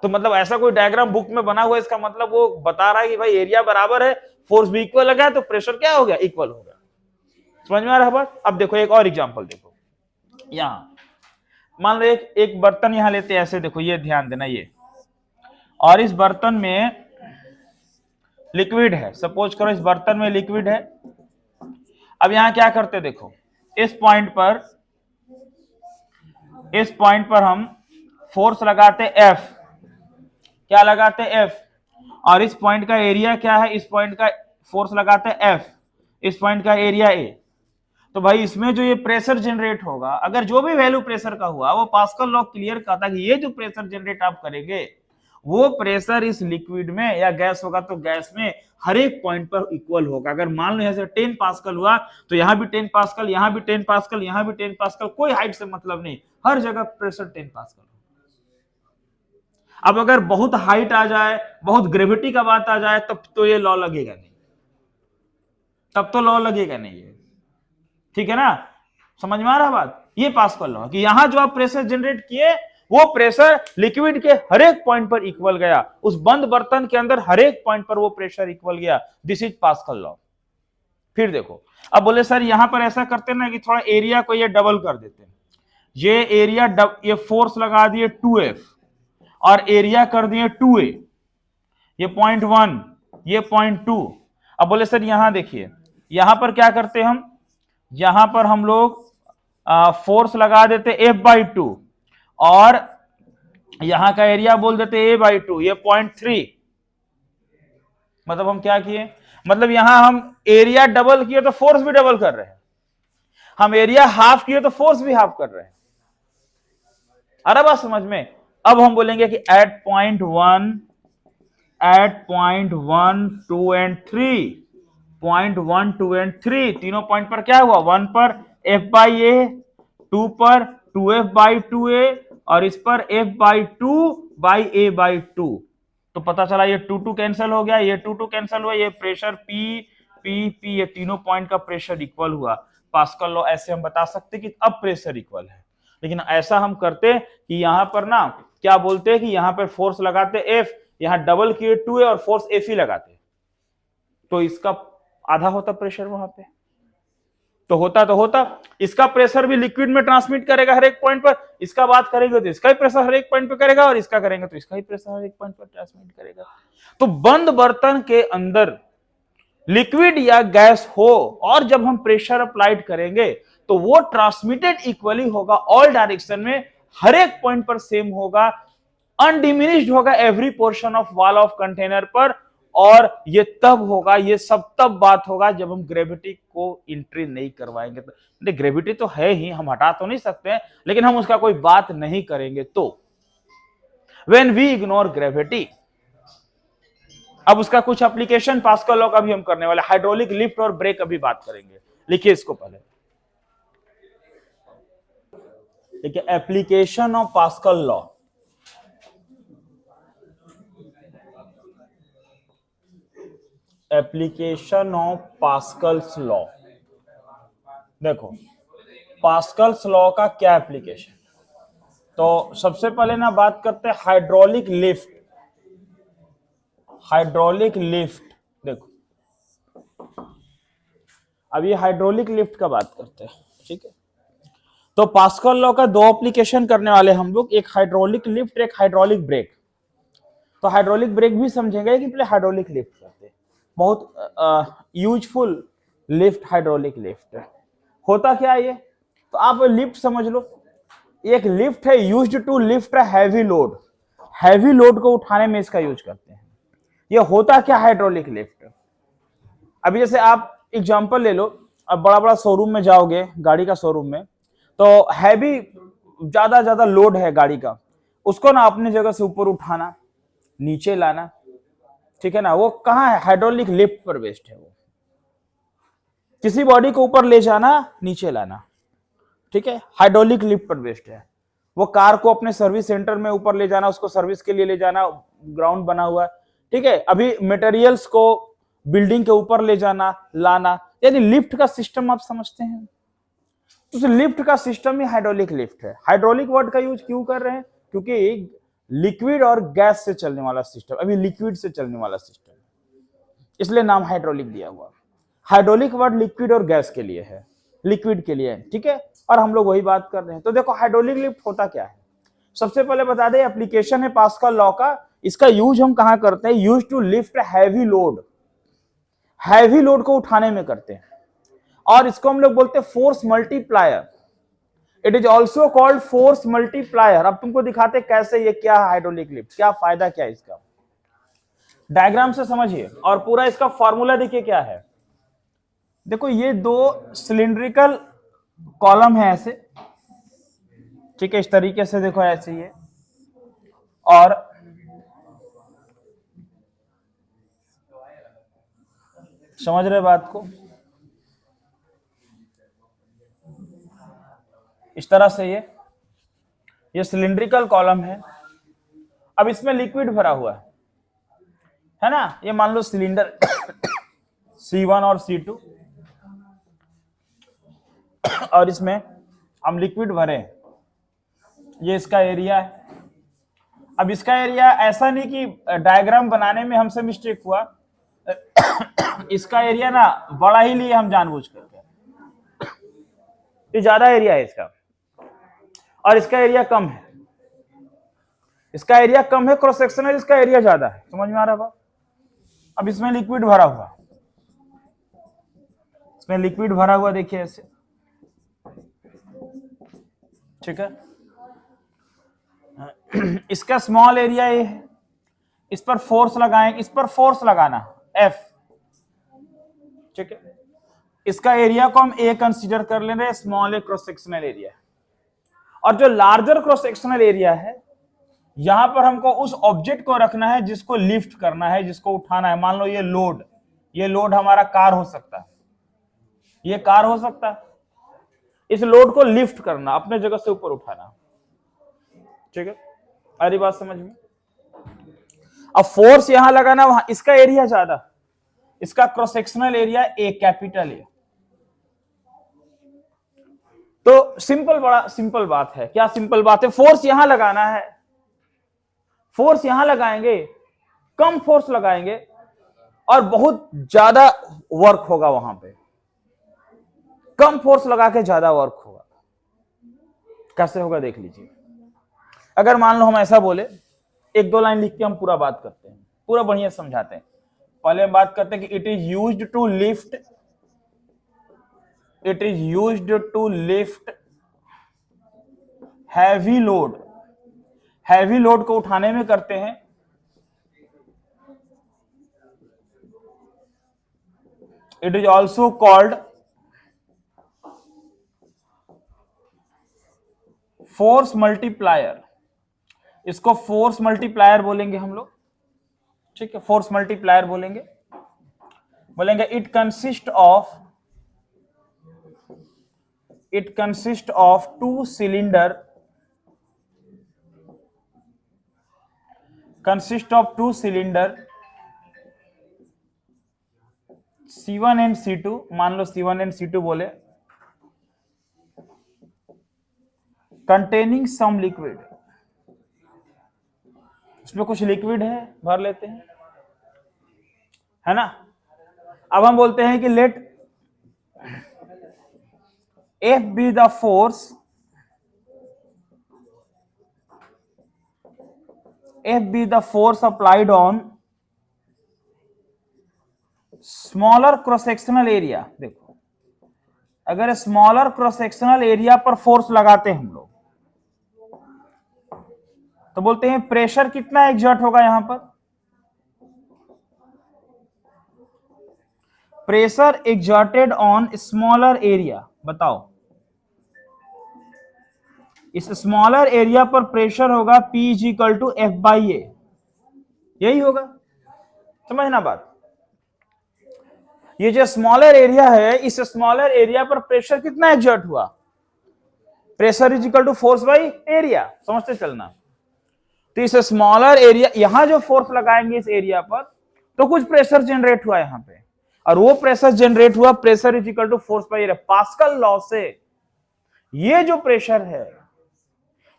तो मतलब ऐसा कोई डायग्राम बुक में बना हुआ है, इसका मतलब वो बता रहा है कि भाई एरिया बराबर है, फोर्स भी इक्वल लगा है, तो प्रेशर क्या हो गया? इक्वल हो गया। समझ में आ रहा है बात? अब देखो एक और एग्जांपल देखो, यहां मान लो एक बर्तन यहां लेते हैं ऐसे, देखो ये ध्यान देना, ये और इस बर्तन में लिक्विड है, सपोज करो इस बर्तन में लिक्विड है। अब यहां क्या करते देखो, इस पॉइंट पर हम फोर्स लगाते F, क्या लगाते F, और इस पॉइंट का एरिया क्या है? इस पॉइंट का फोर्स लगाते F, इस पॉइंट का एरिया A। तो भाई इसमें जो ये प्रेशर जनरेट होगा, अगर जो भी वैल्यू प्रेशर का हुआ, वो पास्कल लॉ क्लियर कहता है कि ये जो प्रेशर जनरेट आप करेंगे वो प्रेशर इस लिक्विड में या गैस होगा तो गैस में हर एक पॉइंट पर इक्वल होगा। अगर मान लो यहां से 10 पास्कल हुआ तो यहां भी 10 पास्कल, यहां भी 10 पास्कल, यहां भी 10 पास्कल, कोई हाइट से मतलब नहीं, हर जगह प्रेशर 10 पास्कल। अब अगर बहुत हाइट आ जाए, बहुत ग्रेविटी का बात आ जाए, तब तो ये लॉ लगेगा नहीं, तब तो लॉ लगेगा नहीं ये, ठीक है ना? समझ में आ रहा बात? ये पास्कल लॉ कि यहां जो आप प्रेशर जनरेट किए वो प्रेशर लिक्विड के हर एक पॉइंट पर इक्वल गया, उस बंद बर्तन के अंदर हर एक पॉइंट पर वो प्रेशर इक्वल गया। This is pascal law. फिर देखो, अब बोले सर यहां पर ऐसा करते ना कि थोड़ा एरिया को ये डबल कर देते हैं, ये एरिया ये फोर्स लगा दिए 2F और एरिया कर दिए 2A, ये 0.1, ये 0.2। अब बोले सर यहां देखिए, यहां पर क्या करते हम, यहां पर हम लोग फोर्स लगा देते F/2 और यहां का एरिया बोल देते A/2, ये 0.3। मतलब हम क्या किए, मतलब यहां हम एरिया डबल किए तो फोर्स भी डबल कर रहे हैं, हम एरिया हाफ किए तो फोर्स भी हाफ कर रहे हैं। अरे बात समझ में? अब हम बोलेंगे कि at point 1, 2 and 3, point 1, 2 and 3 तीनों पॉइंट पर क्या हुआ? 1 पर F/A, 2 पर 2F/2A और इस पर F/2/A/2। तो पता चला ये 2 कैंसिल हो गया, ये 2 कैंसिल हुआ, ये प्रेशर P, ये तीनों पॉइंट का प्रेशर इक्वल हुआ। पास्कल लॉ ऐसे हम बता सकते कि अब प्रेशर इक्वल है। लेकिन ऐसा हम करते कि यहां पर ना क्या बोलते हैं कि यहां पर फोर्स लगाते F, यहां डबल किए 2A और फोर्स F ही लगाते, तो इसका आधा होता प्रेशर वहां पे। तो होता इसका प्रेशर भी लिक्विड में ट्रांसमिट करेगा हर एक पॉइंट पर, इसका बात करेंगे तो इसका ही प्रेशर हर एक पॉइंट पर करेगा और इसका करेंगे तो इसका ही प्रेशर हर एक पॉइंट पर ट्रांसमिट करेगा। तो बंद बर्तन के अंदर लिक्विड या गैस हो और जब हम प्रेशर अप्लाइड करेंगे तो वो ट्रांसमिटेड इक्वली होगा ऑल डायरेक्शन में, हर एक पॉइंट पर सेम होगा, अनडिमिनिश्ड होगा every portion of wall of container पर। और ये तब होगा, ये सब तब बात होगा जब हम ग्रेविटी को एंट्री नहीं करवाएंगे। तो ग्रेविटी तो है ही, हम हटा तो नहीं सकते हैं, लेकिन हम उसका कोई बात नहीं करेंगे तो व्हेन वी इग्नोर ग्रेविटी। अब उसका कुछ एप्लीकेशन पास्कल लॉ का भी हम करने वाले, हाइड्रोलिक लिफ्ट और ब्रेक अभी बात करेंगे। लिखिए इसको पहले, देखिए application of Pascal law. Application of Pascal's law. देखो पास्कल्स लॉ का क्या एप्लीकेशन, तो सबसे पहले ना बात करते हैं हाइड्रोलिक लिफ्ट। हाइड्रोलिक लिफ्ट, देखो अब ये हाइड्रोलिक लिफ्ट का बात करते हैं, ठीक है? तो पास्कल लॉ का दो एप्लीकेशन करने वाले हम लोग, एक हाइड्रोलिक लिफ्ट, एक हाइड्रोलिक ब्रेक। तो हाइड्रोलिक ब्रेक भी समझेंगे कि पहले हाइड्रोलिक लिफ्ट करते हैं। बहुत यूजफुल लिफ्ट हाइड्रोलिक लिफ्ट होता क्या है ये, तो आप लिफ्ट समझ लो, एक लिफ्ट है used to lift heavy load, heavy load को उठाने में इसका यूज करते हैं। ये होता क्या हाइड्रोलिक लिफ्ट, अभी जैसे आप एग्जांपल ले लो, अब बड़ा बड़ा शोरूम में जाओगे, गाड़ी का शोरूम में, तो हैवी ज्यादा लोड है गाड़ी का, उसको ना अपनी जगह से ऊपर उठाना, नीचे लाना, ठीक है ना, वो कहां है? हाइड्रोलिक लिफ्ट पर बेस्ड है। वो किसी बॉडी को ऊपर ले जाना, नीचे लाना, ठीक है, हाइड्रोलिक लिफ्ट पर बेस्ड है। वो कार को अपने सर्विस सेंटर में ऊपर ले जाना, उसको सर्विस के लिए ले जाना, ग्राउंड बना हुआ है, ठीक है। अभी मटेरियल्स को बिल्डिंग के ऊपर ले जाना लाना, यानी लिफ्ट का सिस्टम आप समझते हैं। तो लिफ्ट का सिस्टम ही हाइड्रोलिक लिफ्ट है। हाइड्रोलिक वर्ड का यूज क्यों कर रहे हैं? क्योंकि लिक्विड और गैस से चलने वाला सिस्टम, अभी लिक्विड से चलने वाला सिस्टम, इसलिए नाम हाइड्रोलिक दिया हुआ। हाइड्रोलिक वर्ड लिक्विड और गैस के लिए है, लिक्विड के लिए है, ठीक है। और हम लोग वही बात कर रहे हैं। तो देखो हाइड्रोलिक लिफ्ट होता क्या है, सबसे पहले बता दें, एप्लीकेशन है पास्कल लॉ का। इसका यूज हम कहां करते हैं? Use to lift heavy load, heavy load को उठाने में करते हैं। और इसको हम लोग बोलते हैं force multiplier. It is also called force multiplier. अब तुमको दिखाते कैसे, ये क्या है हाइड्रोलिक लिफ्ट, क्या फायदा क्या है इसका, डायग्राम से समझिए। और पूरा इसका फॉर्मूला देखिए क्या है। देखो ये दो सिलिंड्रिकल कॉलम है ऐसे, ठीक है, इस तरीके से देखो ऐसे ही है। और समझ रहे बात को, इस तरह से ये सिलिंड्रिकल कॉलम है। अब इसमें लिक्विड भरा हुआ है ना। ये मान लो सिलेंडर C1 और C2, और इसमें हम लिक्विड भरे हैं। ये इसका एरिया है। अब इसका एरिया ऐसा नहीं कि डायग्राम बनाने में हमसे मिस्टेक हुआ, इसका एरिया ना बड़ा ही लिए हम जानबूझ करके, ये ज्यादा एरिया है इसका, और इसका एरिया कम है। इसका एरिया कम है, क्रॉस सेक्शनल इसका एरिया ज्यादा है। समझ में आ रहा बात? अब इसमें लिक्विड भरा हुआ, इसमें लिक्विड भरा हुआ देखिए ऐसे, ठीक है। इसका स्मॉल एरिया ये है, इस पर फोर्स लगाएं, इस पर फोर्स लगाना F, ठीक है। इसका एरिया को हम A कंसीडर कर ले रहे हैं, स्मॉल ए क्रॉस सेक्शनल एरिया। और जो लार्जर क्रॉस सेक्शनल एरिया है, यहां पर हमको उस ऑब्जेक्ट को रखना है जिसको लिफ्ट करना है, जिसको उठाना है। मान लो ये लोड हमारा कार हो सकता है, ये कार हो सकता है। इस लोड को लिफ्ट करना, अपने जगह से ऊपर उठाना, ठीक है। अरे बात समझ में? अब फोर्स यहां लगाना, वहां इसका एरिया ज्यादा, इसका cross sectional area A capital A. तो बड़ा सिंपल बात है। क्या सिंपल बात है? फोर्स यहां लगाना है, फोर्स यहां लगाएंगे, कम फोर्स लगाएंगे और बहुत ज्यादा वर्क होगा वहां पे। कम फोर्स लगा के ज्यादा वर्क होगा। कैसे होगा देख लीजिए। अगर मान लो हम ऐसा बोले, एक दो लाइन लिख के हम पूरा बात करते हैं, पूरा बढ़िया समझाते हैं। पहले हम बात करते हैं कि it is used to lift, it is used to lift heavy load, heavy load को उठाने में करते हैं। It is also called force multiplier. इसको फोर्स मल्टीप्लायर बोलेंगे हम लोग, ठीक है। फोर्स मल्टीप्लायर बोलेंगे it consist of two cylinder, C1 and C2। मान लो C1 एंड C2 बोले, कंटेनिंग सम लिक्विड, इसमें कुछ लिक्विड है, भर लेते हैं, है ना। अब हम बोलते हैं कि late F be the force, F be the force applied on smaller cross sectional area. देखो अगर स्मॉलर क्रॉस सेक्शनल एरिया पर फोर्स लगाते हैं हम लोग, तो बोलते हैं प्रेशर कितना एग्जर्ट होगा यहां पर? Pressure exerted on smaller area. बताओ, इस स्मॉलर एरिया पर प्रेशर होगा P is equal to F by A, यही होगा। समझना बात। ये जो स्मॉलर एरिया है, इस स्मॉलर एरिया पर प्रेशर कितना एग्जर्ट हुआ? Pressure is equal to force by area, समझते चलना। तो इस स्मॉलर एरिया, यहां जो फोर्स लगाएंगे इस एरिया पर, तो कुछ प्रेशर जनरेट हुआ यहां पे, और वो प्रेशर जनरेट हुआ, pressure is equal to force by area. Pascal law से ये जो प्रेशर है,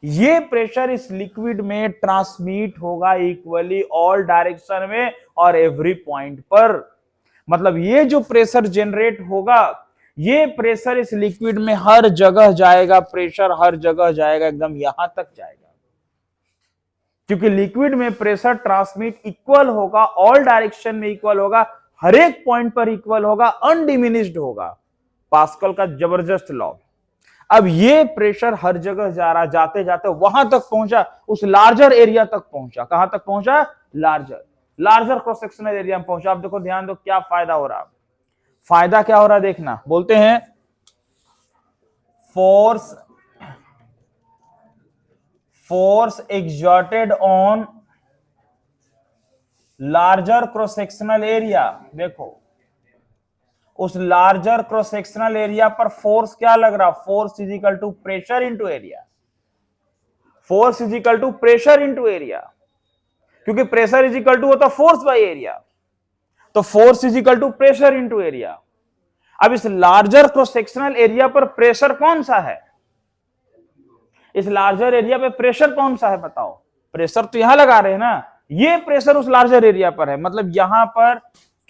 ये प्रेशर इस लिक्विड में ट्रांसमिट होगा इक्वली ऑल डायरेक्शन में और एवरी पॉइंट पर। मतलब ये जो प्रेशर जनरेट होगा, ये प्रेशर इस लिक्विड में हर जगह जाएगा, प्रेशर हर जगह जाएगा, एकदम यहां तक जाएगा। क्योंकि लिक्विड में प्रेशर ट्रांसमिट इक्वल होगा, ऑल डायरेक्शन में इक्वल होगा, हर एक पॉइंट पर इक्वल होगा, अनडिमिनिश्ड होगा। पास्कल का जबरदस्त लॉ। अब ये प्रेशर हर जगह जा रहा, जाते जाते वहां तक पहुंचा, उस लार्जर एरिया तक पहुंचा। कहां तक पहुंचा? लार्जर क्रॉस सेक्शनल एरिया में पहुंचा। अब देखो, ध्यान दो क्या फायदा हो रहा। फायदा क्या हो रहा देखना। बोलते हैं force exerted on larger cross sectional area. देखो, उस लार्जर क्रॉस सेक्शनल एरिया पर फोर्स क्या लग रहा? Force is equal to pressure into area. Force is equal to pressure into area, क्योंकि प्रेशर इज इक्वल टू होता फोर्स बाय एरिया, तो force is equal to pressure into area. अब इस larger cross sectional area पर pressure कौन सा है? इस लार्जर एरिया पे प्रेशर कौन सा है बताओ? प्रेशर तो यहां लगा रहे हैं ना, ये प्रेशर उस लार्जर एरिया पर है। मतलब यहां पर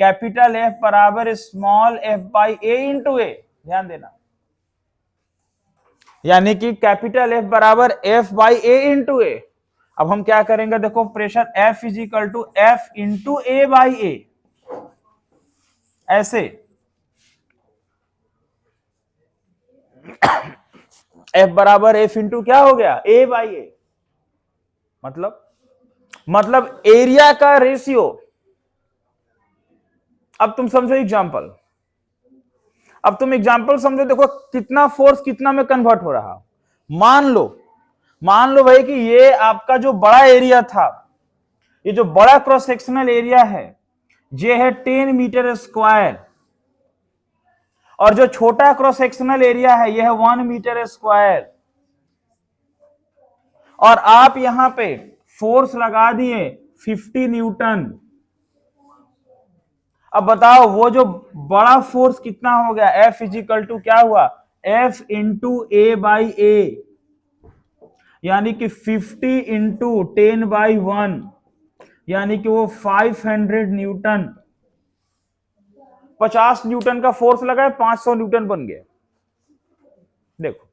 कैपिटल एफ बराबर small F by A into A. ध्यान देना, यानी कि कैपिटल एफ बराबर F by A into A. अब हम क्या करेंगे, देखो, pressure F is equal to F into A by A, ऐसे। एफ बराबर एफ इंटू क्या हो गया? A by A. मतलब एरिया का रेशियो। अब तुम समझो एग्जांपल, अब तुम एग्जांपल समझो। देखो कितना फोर्स कितना में कन्वर्ट हो रहा। मान लो भाई कि ये आपका जो बड़ा एरिया था, ये जो बड़ा क्रॉस सेक्शनल एरिया है, ये है 10 मीटर स्क्वायर, और जो छोटा क्रॉस सेक्शनल एरिया है, यह है 1 मीटर स्क्वायर। और आप यहां पे फोर्स लगा दिए 50 न्यूटन। अब बताओ, वो जो बड़ा फोर्स कितना हो गया? F इज इक्वल टू क्या हुआ? F इंटू ए बाई ए, यानी कि 50 इंटू 10 बाई 1, यानी कि वो 500 न्यूटन। 50 न्यूटन का फोर्स लगा है, 500 न्यूटन बन गया। देखो,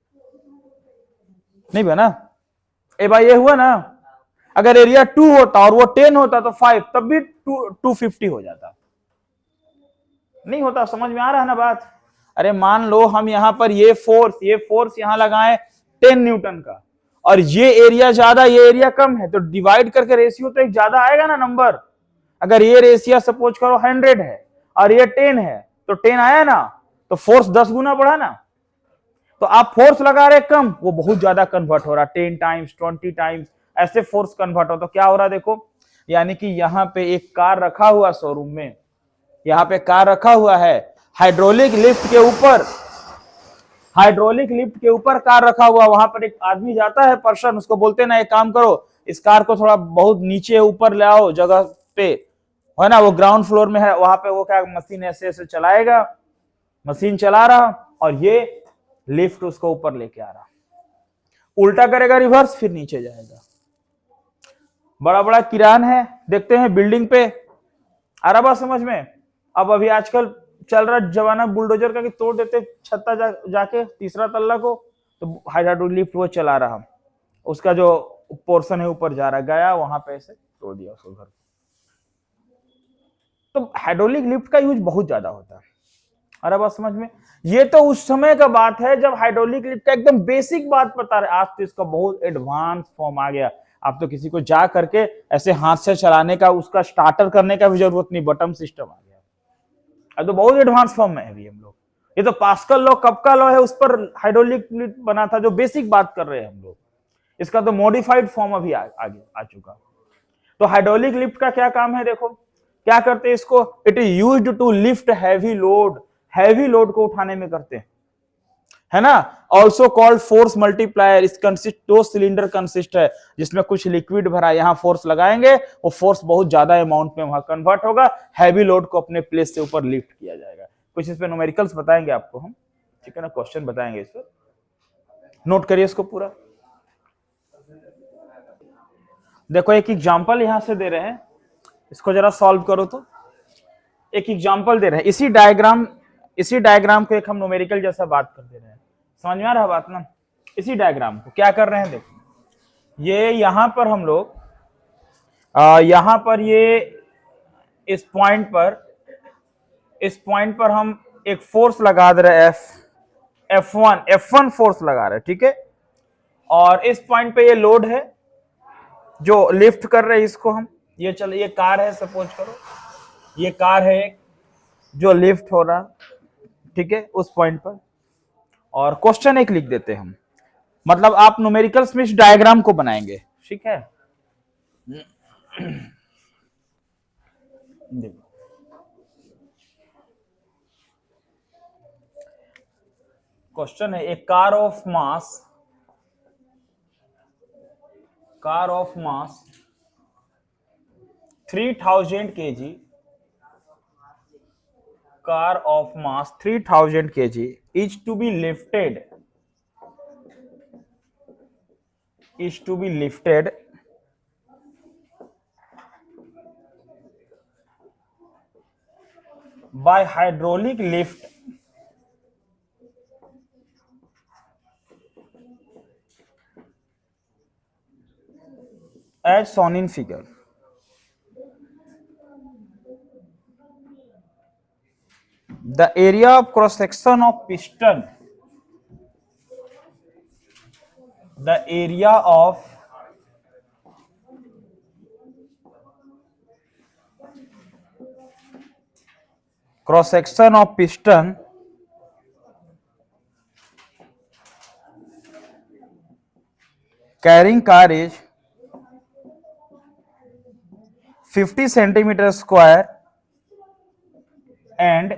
नहीं बना? ए बाई ए हुआ ना। अगर एरिया 2 होता और वो 10 होता तो 5, तब भी 250 हो जाता। नहीं होता। समझ में आ रहा है ना बात? अरे मान लो हम यहां पर ये फोर्स यहां लगाएं 10 न्यूटन का, और ये एरिया ज्यादा, ये एरिया कम है, तो डिवाइड करके रेशियो तो एक ज्यादा आएगा ना नंबर। अगर ये रेशियो सपोज करो 100 है और ये 10 है, तो 10 आया ना, तो फोर्स 10 गुना बढ़ा ना। तो आप फोर्स लगा रहे कम, वो बहुत ज्यादा कन्वर्ट हो रहा, 10 टाइम्स 20 टाइम्स ऐसे फोर्स कन्वर्ट हो। तो क्या हो रहा देखो, यानी कि यहां पे एक कार रखा हुआ शोरूम में, यहां पे कार रखा हुआ है, हाइड्रोलिक लिफ्ट के ऊपर कार रखा हुआ। वहां पर एक आदमी जाता है, पर्सन, उसको बोलते हैं ना, एक काम करो, इस कार को थोड़ा बहुत नीचे ऊपर ले आओ जगह पे, है ना, वो ग्राउंड फ्लोर में है। वहां पे वो क्या मशीन ऐसे ऐसे चलाएगा, मशीन चला रहा, और ये लिफ्ट उसको ऊपर लेके आ रहा। उल्टा करेगा रिवर्स, फिर नीचे जाएगा। बड़ा बड़ा किरान है, देखते हैं बिल्डिंग पे। आ रहा बात समझ में? अब अभी आजकल चल रहा जमाना बुलडोजर का, कि तोड़ देते छत्ता जाके तीसरा तल्ला को, तो हाइड्रोलिक लिफ्ट वो चला रहा, उसका जो पोर्शन है ऊपर जा रहा, गया वहां पे ऐसे तोड़ दिया उसको घर। तो हाइड्रोलिक लिफ्ट का यूज बहुत ज्यादा होता है। अरे बात समझ में? ये तो उस समय का बात है जब हाइड्रोलिक लिफ्ट का एकदम बेसिक बात बता रहे। आज तो इसका बहुत एडवांस फॉर्म आ गया। आप तो किसी को जा करके ऐसे हाथ से चलाने का, उसका स्टार्टर करने का भी जरूरत नहीं, बटन सिस्टम आ गया। अब तो बहुत एडवांस फॉर्म में है अभी हम लोग। ये तो पास्कल लॉ कब का लॉ है, उस पर हाइड्रोलिक लिफ्ट बना था, जो बेसिक बात कर रहे हैं हम लोग। इसका तो मॉडिफाइड फॉर्म अभी आगे आ चुका। तो हाइड्रोलिक लिफ्ट का क्या काम है? देखो क्या करते हैं इसको, it is used to lift heavy load. Heavy load को उठाने में करते हैं। है ना। ऑल्सो कॉल्ड फोर्स मल्टीप्लायर, इस कंसिस्ट दो सिलेंडर कंसिस्ट है जिसमें कुछ लिक्विड भरा, यहां फोर्स लगाएंगे वो फोर्स बहुत ज्यादा अमाउंट में वहां कन्वर्ट होगा, हैवी लोड को अपने प्लेस से ऊपर लिफ्ट किया जाएगा। कुछ इस पे न्यूमेरिकल्स बताएंगे आपको हम, ठीक है ना, क्वेश्चन बताएंगे इस पर, नोट करिए इसको पूरा। देखो एक एग्जांपल यहां से दे रहे हैं, इसको जरा सॉल्व करो। तो एक एग्जांपल दे रहे हैं, इसी डायग्राम को एक हम न्यूमेरिकल जैसा बात कर दे रहे हैं, समझ में आ रहा है बात ना। इसी डायग्राम को क्या कर रहे हैं, देखो ये यहां पर हम लोग यहां पर ये इस पॉइंट पर हम एक फोर्स लगा दे रहे हैं, F1 फोर्स लगा रहे हैं, ठीक है। और इस पॉइंट पे ये लोड है जो लिफ्ट कर रहे हैं इसको हम, ये चलो ये कार है, सपोज करो ये कार है जो लिफ्ट हो रहा, ठीक है, उस पॉइंट पर। और क्वेश्चन एक लिख देते हैं हम, मतलब आप न्यूमेरिकल्स में इस डायग्राम को बनाएंगे, ठीक है। देखो क्वेश्चन है, a car of mass 3000 kg, car of mass 3000 kg is to be lifted by hydraulic lift as shown in figure. The area of cross section of piston, the area of cross section of piston carrying car is 50 centimeter square and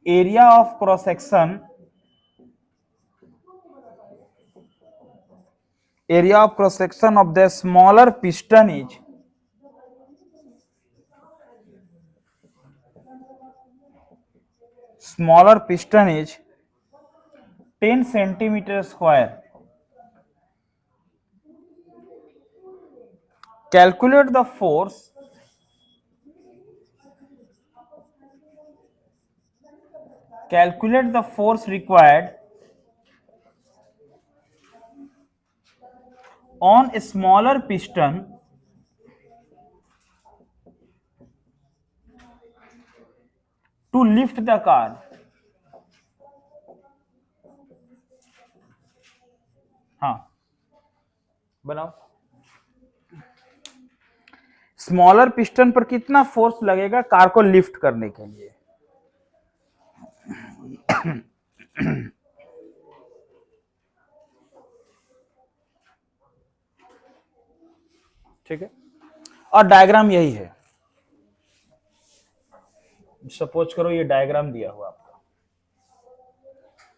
area of cross section of the smaller piston is 10 centimeter square. Calculate the force required on a smaller piston to lift the car. हाँ बनाओ, smaller piston पर कितना force लगेगा car को lift करने के लिए। ठीक है, और डायग्राम यही है, सपोज करो ये डायग्राम दिया हुआ आपका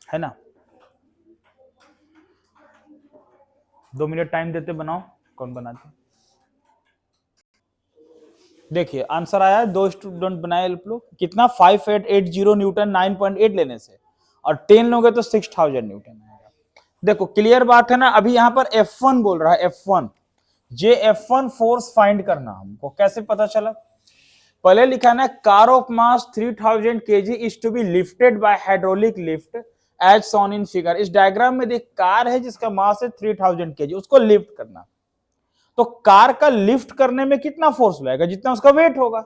है ना। 2 मिनट टाइम देते, बनाओ, कौन बनाते। देखिए आंसर आया, 2 स्टूडेंट बनाए लोग, कितना 5880 न्यूटन 9.8 लेने से, और 10 लोगे तो 6000 न्यूटन आएगा। देखो क्लियर बात है ना। अभी यहां पर F1 बोल रहा है, F1 फोर्स फाइंड करना हमको, कैसे पता चला, पहले लिखा ना, car of mass 3000 kg is to be lifted by hydraulic lift as shown in figure. इस डायग्राम में देख, कार है जिसका मास है 3000 kg, उसको लिफ्ट करना, तो कार का लिफ्ट करने में कितना फोर्स लगेगा, जितना उसका वेट होगा।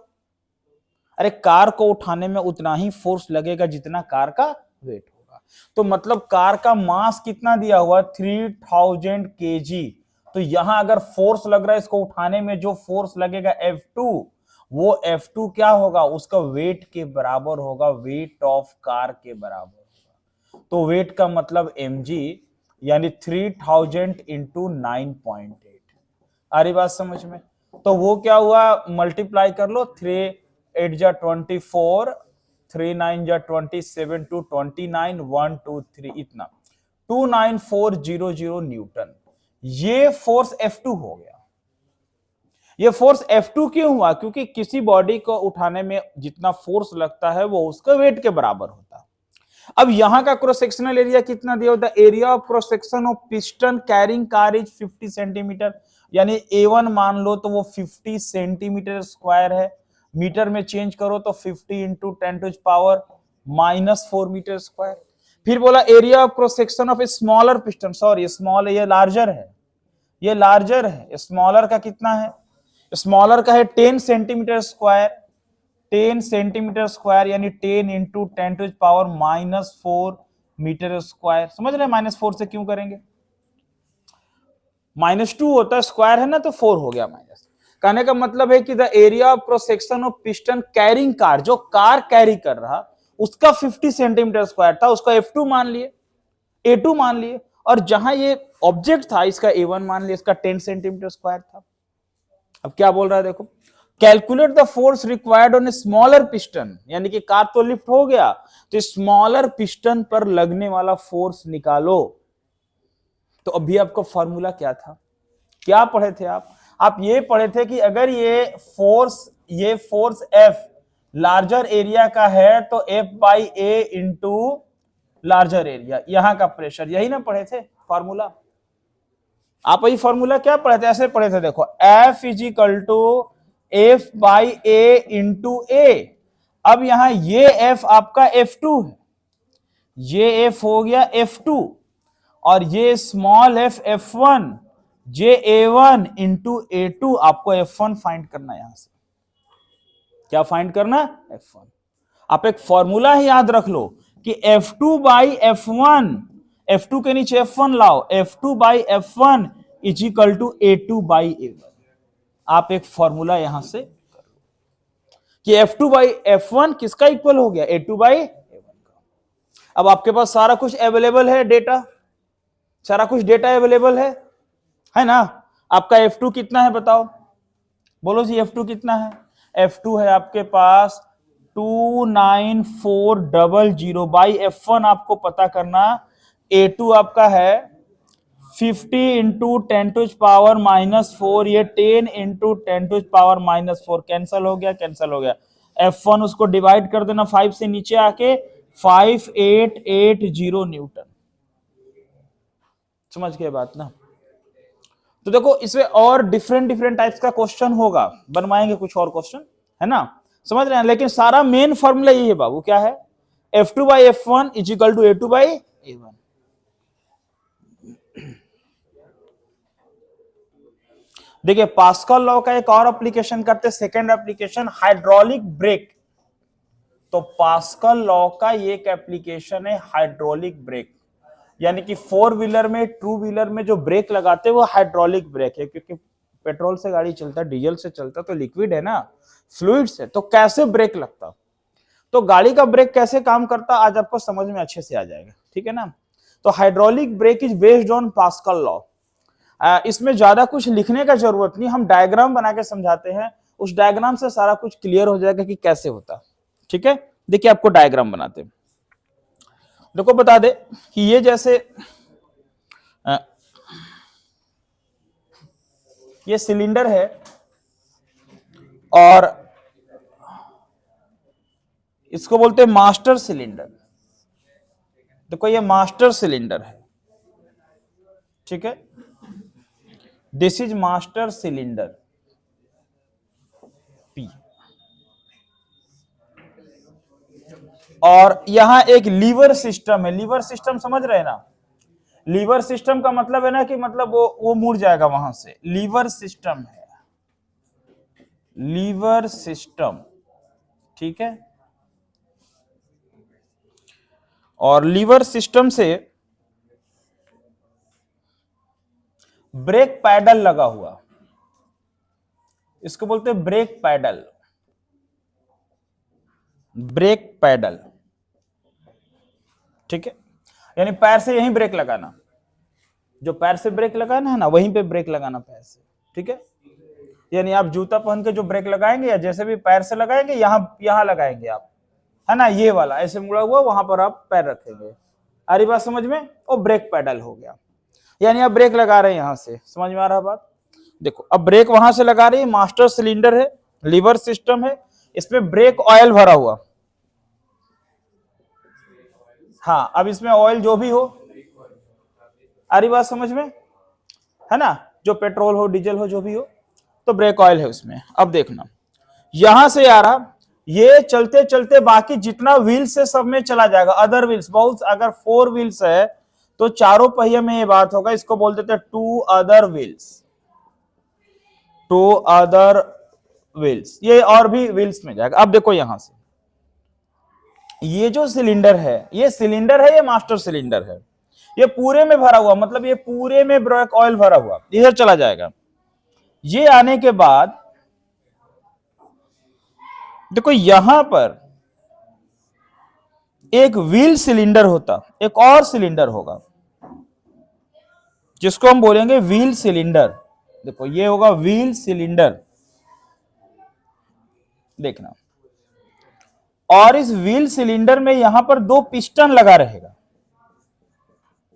अरे कार को उठाने में उतना ही फोर्स लगेगा जितना कार का वेट होगा। तो मतलब कार का मास कितना दिया हुआ, 3000 kg, तो यहां अगर फोर्स लग रहा है इसको उठाने में, जो फोर्स लगेगा F2, वो F2 क्या होगा, उसका वेट के बराबर होगा, वेट ऑफ कार के बराबर होगा। तो वेट का मतलब mg, यानी 3000 इंटू 9.8। आ रही बात समझ में। तो वो क्या हुआ, मल्टीप्लाई कर लो, 3 8 जा 24, 3 9 जा 27 टू 29 1 2 3 इतना 29400 न्यूटन। ये फोर्स F2 हो गया। ये फोर्स F2 क्यों हुआ? क्योंकि किसी बॉडी को उठाने में जितना फोर्स लगता है वो उसका वेट के बराबर होता है। अब यहां का क्रॉस सेक्शनल एरिया कितना दिया होता है? Area of cross section of piston carrying car is 50 centimetre, यानी A1 मान लो तो वो 50 सेंटीमीटर स्क्वायर है। मीटर में चेंज करो तो 50 into 10 to power -4 metre square. फिर बोला area of cross section of a smaller piston, sorry small ये लार्जर है, ये लार्जर है। स्मॉलर का कितना है? स्मॉलर का है 10 सेंटीमीटर स्क्वायर, 10 सेंटीमीटर स्क्वायर यानी 10 into 10 to power -4 metre square. समझ रहे हैं -4 से क्यों करेंगे? -2 होता है, स्क्वायर है ना तो 4 हो गया माइनस। कहने का मतलब है कि the area of cross section of piston carrying car, जो कार कैरी कर रहा उसका 50 सेंटीमीटर स्क्वायर था, उसका F2 मान लिए, A2 मान लिए, और जहां ये ऑब्जेक्ट था इसका A1 मान लिया, इसका 10 सेंटीमीटर स्क्वायर था। अब क्या बोल रहा है देखो, calculate the force required on A smaller piston, यानी कि कार तो लिफ्ट हो गया तो स्मॉलर पिस्टन पर लगने वाला फोर्स निकालो। तो अभी आपका फॉर्मूला क्या था? क्या पढ़े थे आप ये पढ़े थे कि अगर ये फोर्स F लार्जर एरिया का है तो F/A इंटू लार्जर एरिया, यहां का प्रेशर, यही ना पढ़े थे फॉर्मूला? आप वही फॉर्मूला क्या पढ़े थे? ऐसे पढ़े थे देखो, F is equal to F/A into A। अब यहां ये F आपका F2 है, ये F हो गया F2, और ये स्मॉल f F1, जे A1 इंटू A2। आपको F1 फाइंड करना है। यहां से क्या फाइंड करना? F1। आप एक फॉर्मूला ही याद रख लो कि F2 बाई F1, F2 के नीचे F1 लाओ, F2 by F1 is equal to A2 by A1। आप एक फॉर्मूला यहां से कर लो कि F2 बाई F1 किसका इक्वल हो गया? A2 बाई A1 का। अब आपके पास सारा कुछ अवेलेबल है, डेटा, सारा कुछ डेटा अवेलेबल है ना? आपका F2 कितना है बताओ, बोलो जी F2 कितना है? F2 है आपके पास 29400 बाई F1 आपको पता करना। A2 आपका है 50 इंटू 10 टू पावर -4, ये 10 इंटू 10 टू पावर -4 कैंसल हो गया, कैंसल हो गया। F1 उसको डिवाइड कर देना 5 से नीचे आके 5880 न्यूटन। समझ गए बात ना? तो देखो इसमें और डिफरेंट टाइप्स का क्वेश्चन होगा, बनवाएंगे कुछ और क्वेश्चन, है ना? समझ रहे हैं? लेकिन सारा मेन फॉर्मूला यही है बाबू, क्या है? F2 by F1 is equal to A2 by A1। देखिए पास्कल लॉ का एक और एप्लीकेशन करते, सेकेंड एप्लीकेशन हाइड्रोलिक ब्रेक। तो पास्कल लॉ का एक एप्लीकेशन है हाइड्रोलिक ब्रेक, यानी कि 4 व्हीलर में, 2 व्हीलर में जो ब्रेक लगाते हैं वो हाइड्रोलिक ब्रेक है, क्योंकि पेट्रोल से गाड़ी चलता है, डीजल से चलता तो लिक्विड है ना, फ्लूइड से, तो कैसे ब्रेक लगता, तो गाड़ी का ब्रेक कैसे काम करता आज आपको समझ में अच्छे से आ जाएगा, ठीक है ना? तो hydraulic brake is based on pascal law. इसमें ज्यादा कुछ लिखने का जरूरत नहीं, हम डायग्राम बना के समझाते हैं, उस डायग्राम से सारा कुछ क्लियर हो जाएगा कि कैसे होता, ठीक है? देखिए आपको डायग्राम बनाते हैं। देखो बता दे कि ये जैसे ये सिलेंडर है और इसको बोलते हैं मास्टर सिलेंडर। देखो ये मास्टर सिलेंडर है, ठीक है? This is master cylinder P, और यहां एक लीवर सिस्टम है। लीवर सिस्टम समझ रहे हैं ना? लीवर सिस्टम का मतलब है ना कि मतलब वो मुड़ जाएगा वहां से, लीवर सिस्टम है, लीवर सिस्टम, ठीक है? और लीवर सिस्टम से ब्रेक पैडल लगा हुआ, इसको बोलते हैं ब्रेक पैडल, ब्रेक पैडल, ठीक है? यानी पैर से यहीं ब्रेक लगाना, जो पैर से ब्रेक लगाना है ना वहीं पे ब्रेक लगाना पैर से, ठीक है? यानी आप जूता पहन के जो ब्रेक लगाएंगे या जैसे भी पैर से लगाएंगे, यहां लगाएंगे आप, है ना, ये वाला ऐसे मुड़ा हुआ, वहां पर आप पैर रखेंगे। आ रही बात समझ में? और ब्रेक पेडल हो गया, यानी आप ब्रेक लगा रहे हैं यहां से, समझ में आ रहा बात? देखो अब ब्रेक वहां से लगा रही है, मास्टर सिलेंडर है, लीवर सिस्टम है, इसमें ब्रेक ऑयल भरा हुआ। हाँ, अब इसमें ऑयल जो भी हो, आ रही बात समझ में, है ना, जो पेट्रोल हो, डीजल हो, जो भी हो, तो ब्रेक ऑयल है उसमें। अब देखना, यहां से आ रहा, ये चलते चलते बाकी जितना व्हील्स है सब में चला जाएगा, अदर व्हील्स, बहुत, अगर 4 व्हील्स है तो चारों पहिए में ये बात होगा, इसको बोल देते हैं to other wheels, to other wheels, ये और भी व्हील्स में जाएगा। अब देखो यहां से, ये जो सिलेंडर है, ये सिलेंडर है, ये मास्टर सिलेंडर है, ये पूरे में भरा हुआ, मतलब ये पूरे में ब्रेक ऑयल भरा हुआ, इधर चला जाएगा। ये आने के बाद देखो यहां पर एक व्हील सिलेंडर होता, एक और सिलेंडर होगा जिसको हम बोलेंगे व्हील सिलेंडर। देखो ये होगा व्हील सिलेंडर, देखना, और इस व्हील सिलेंडर में यहां पर 2 पिस्टन लगा रहेगा,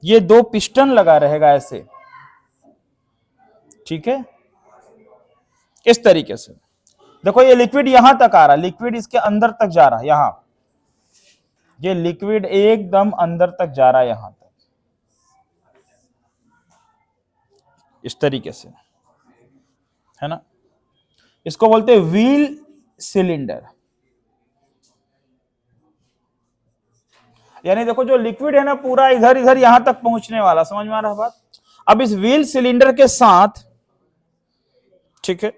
ये 2 पिस्टन लगा रहेगा ऐसे, ठीक है, इस तरीके से। देखो ये लिक्विड यहां तक आ रहा है, लिक्विड इसके अंदर तक जा रहा है, यहां ये लिक्विड एकदम अंदर तक जा रहा है, यहां तक, इस तरीके से, है ना, इसको बोलते हैं व्हील सिलेंडर। यानी देखो जो लिक्विड है ना पूरा इधर इधर यहां तक पहुंचने वाला, समझ में आ रहा है बात? अब इस व्हील सिलेंडर के साथ, ठीक है,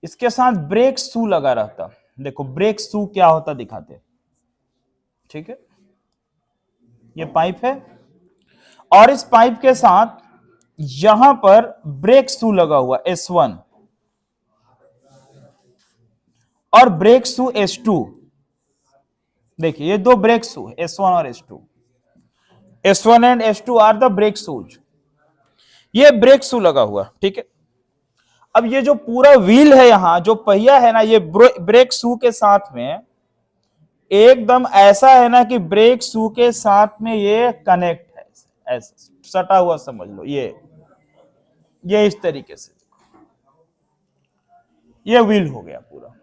इसके साथ ब्रेक शू लगा रहता। देखो ब्रेक शू क्या होता दिखाते, ठीक है, ये पाइप है और इस पाइप के साथ यहां पर ब्रेक शू लगा हुआ S1 और ब्रेक शू S2। देखिए ये 2 ब्रेक शू है, S1 और S2, S1 and S2 are the brake shoes, ये ब्रेक शू लगा हुआ, ठीक है। अब ये जो पूरा व्हील है, यहां जो पहिया है ना, ये ब्रेक शू के साथ में एकदम ऐसा है ना कि ब्रेक शू के साथ में ये कनेक्ट है, ऐसा सटा हुआ समझ लो, ये इस तरीके से, ये व्हील हो गया पूरा,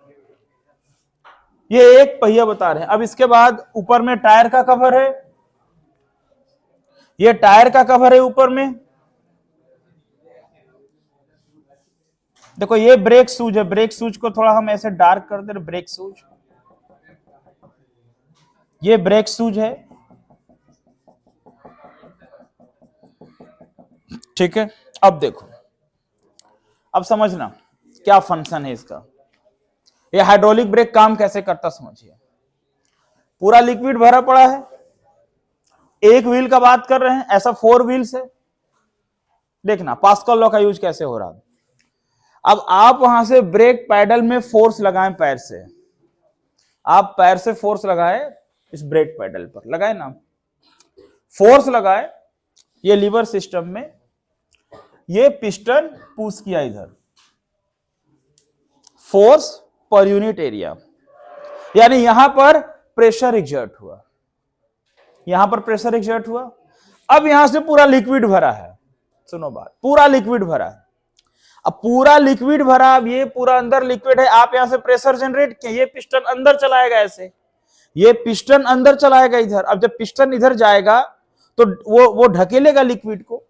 ये एक पहिया बता रहे हैं। अब इसके बाद ऊपर में टायर का कवर है, ये टायर का कवर है ऊपर में। देखो ये ब्रेक शूज है, ब्रेक शूज को थोड़ा हम ऐसे डार्क कर दे, ब्रेक शूज, ये ब्रेक शूज है, ठीक है। अब देखो, अब समझना क्या फंक्शन है इसका, ये हाइड्रोलिक ब्रेक काम कैसे करता समझिए। पूरा लिक्विड भरा पड़ा है, एक व्हील का बात कर रहे हैं, ऐसा 4 व्हील्स है, देखना पास्कल लॉ का यूज कैसे हो रहा है। अब आप वहां से ब्रेक पैडल में फोर्स लगाएं, पैर से, आप पैर से फोर्स लगाए इस ब्रेक पैडल पर, लगाए ना, फोर्स लगाए, ये लीवर सिस्टम में, ये पिस्टन पुश किया इधर, फोर्स पर यूनिट एरिया, यानी यहां पर प्रेशर एग्जर्ट हुआ, यहां पर प्रेशर एग्जर्ट हुआ। अब यहां से पूरा लिक्विड भरा है, सुनो बात, पूरा लिक्विड भरा है। अब पूरा लिक्विड भरा, अब ये पूरा अंदर लिक्विड है, आप यहां से प्रेशर जनरेट किए, ये पिस्टन अंदर चलाएगा ऐसे, ये पिस्टन अंदर चलाएगा इधर। अब जब पिस्टन इधर जाएगा तो वो ढकेलेगा लिक्विड को,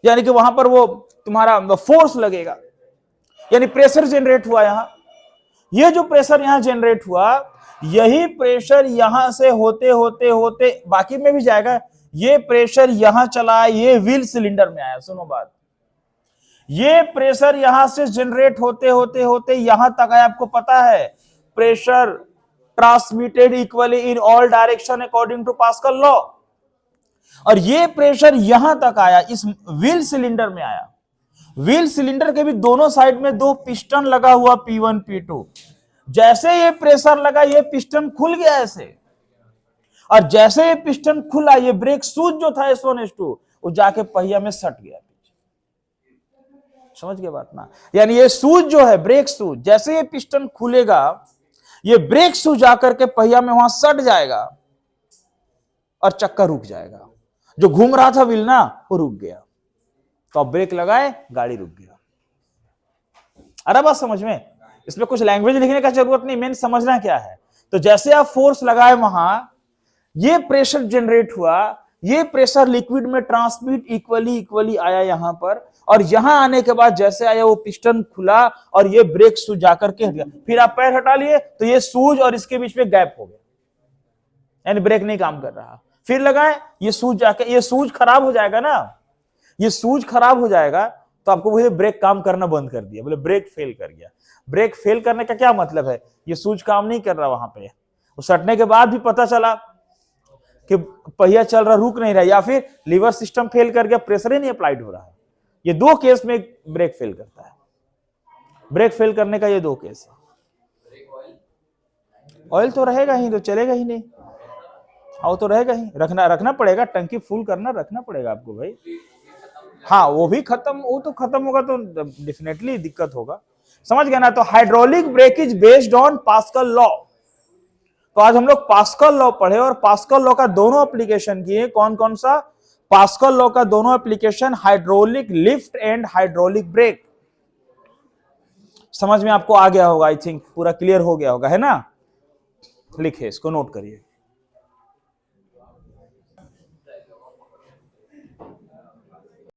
यानी कि वहां पर वो तुम्हारा फोर्स लगेगा, यानी प्रेशर जनरेट हुआ यहां। ये जो प्रेशर यहां जनरेट हुआ, यही प्रेशर यहां से होते होते होते बाकी में भी जाएगा, ये प्रेशर यहां चला, ये व्हील सिलेंडर में आया। सुनो बात, ये प्रेशर यहां से जनरेट होते होते होते यहां तक आया। आपको पता है pressure transmitted equally in all direction according to Pascal law, और ये प्रेशर यहां तक आया, इस व्हील सिलेंडर में आया। व्हील सिलेंडर के भी दोनों साइड में 2 पिस्टन लगा हुआ, P1 P2। जैसे ये प्रेशर लगा, ये पिस्टन खुल गया ऐसे, और जैसे ये पिस्टन खुला, ये ब्रेक शूज जो था S1 S2, वो जाके पहिया में सट गया पीछे। समझ गए बात ना? यानी ये सूज जो है, ब्रेक सूज, जैसे ये पिस्टन खुलेगा, ये ब्रेक सूज जाकर के पहिया में वहां सट जाएगा और चक्का रुक जाएगा। जो घूम रहा था व्हील ना, वो रुक गया। तो अब ब्रेक लगाए, गाड़ी रुक गया। अरे बात समझ में? इसमें कुछ लैंग्वेज लिखने का जरूरत नहीं, मेन समझना क्या है। तो जैसे आप फोर्स लगाए वहां, ये प्रेशर जनरेट हुआ, ये प्रेशर लिक्विड में ट्रांसमिट इक्वली आया यहां पर, और यहां आने के बाद जैसे आया वो पिस्टन खुला और ये ब्रेक सूज जाकर के हट गया। फिर आप पैर हटा लिए तो ये सूज और इसके बीच में गैप हो गया, यानी ब्रेक नहीं काम कर रहा। फिर लगाए, ये सूज जाकर, ये सूज खराब हो जाएगा ना, ये सूज खराब हो जाएगा तो आपको वही ब्रेक काम करना बंद कर दिया, बोले ब्रेक फेल कर गया। ब्रेक फेल करने का क्या मतलब है? ये सूज काम नहीं कर रहा वहां पे, वो सटने के बाद भी पता चला कि पहिया चल रहा, रुक नहीं रहा, या फिर लीवर सिस्टम फेल कर गया, प्रेशर ही नहीं अप्लाइड हो रहा है। ये दो केस में ब्रेक फेल करता है। ब्रेक फेल करने का ये दो केस है। ऑयल तो रहेगा ही, तो चलेगा ही नहीं। हाँ तो रहेगा ही, रखना पड़ेगा, टंकी फुल करना रखना पड़ेगा आपको भाई। हाँ वो भी खत्म, वो तो खत्म होगा तो डेफिनेटली दिक्कत होगा। समझ गए ना? तो hydraulic brake is based on pascal law. तो आज हम लोग पास्कल लॉ पढ़े और पास्कल लॉ का दोनों एप्लीकेशन किए। कौन कौन सा? पास्कल लॉ का दोनों application, hydraulic lift and hydraulic brake. समझ में आपको आ गया होगा, आई थिंक पूरा क्लियर हो गया होगा, है ना? लिखे, इसको नोट करिए।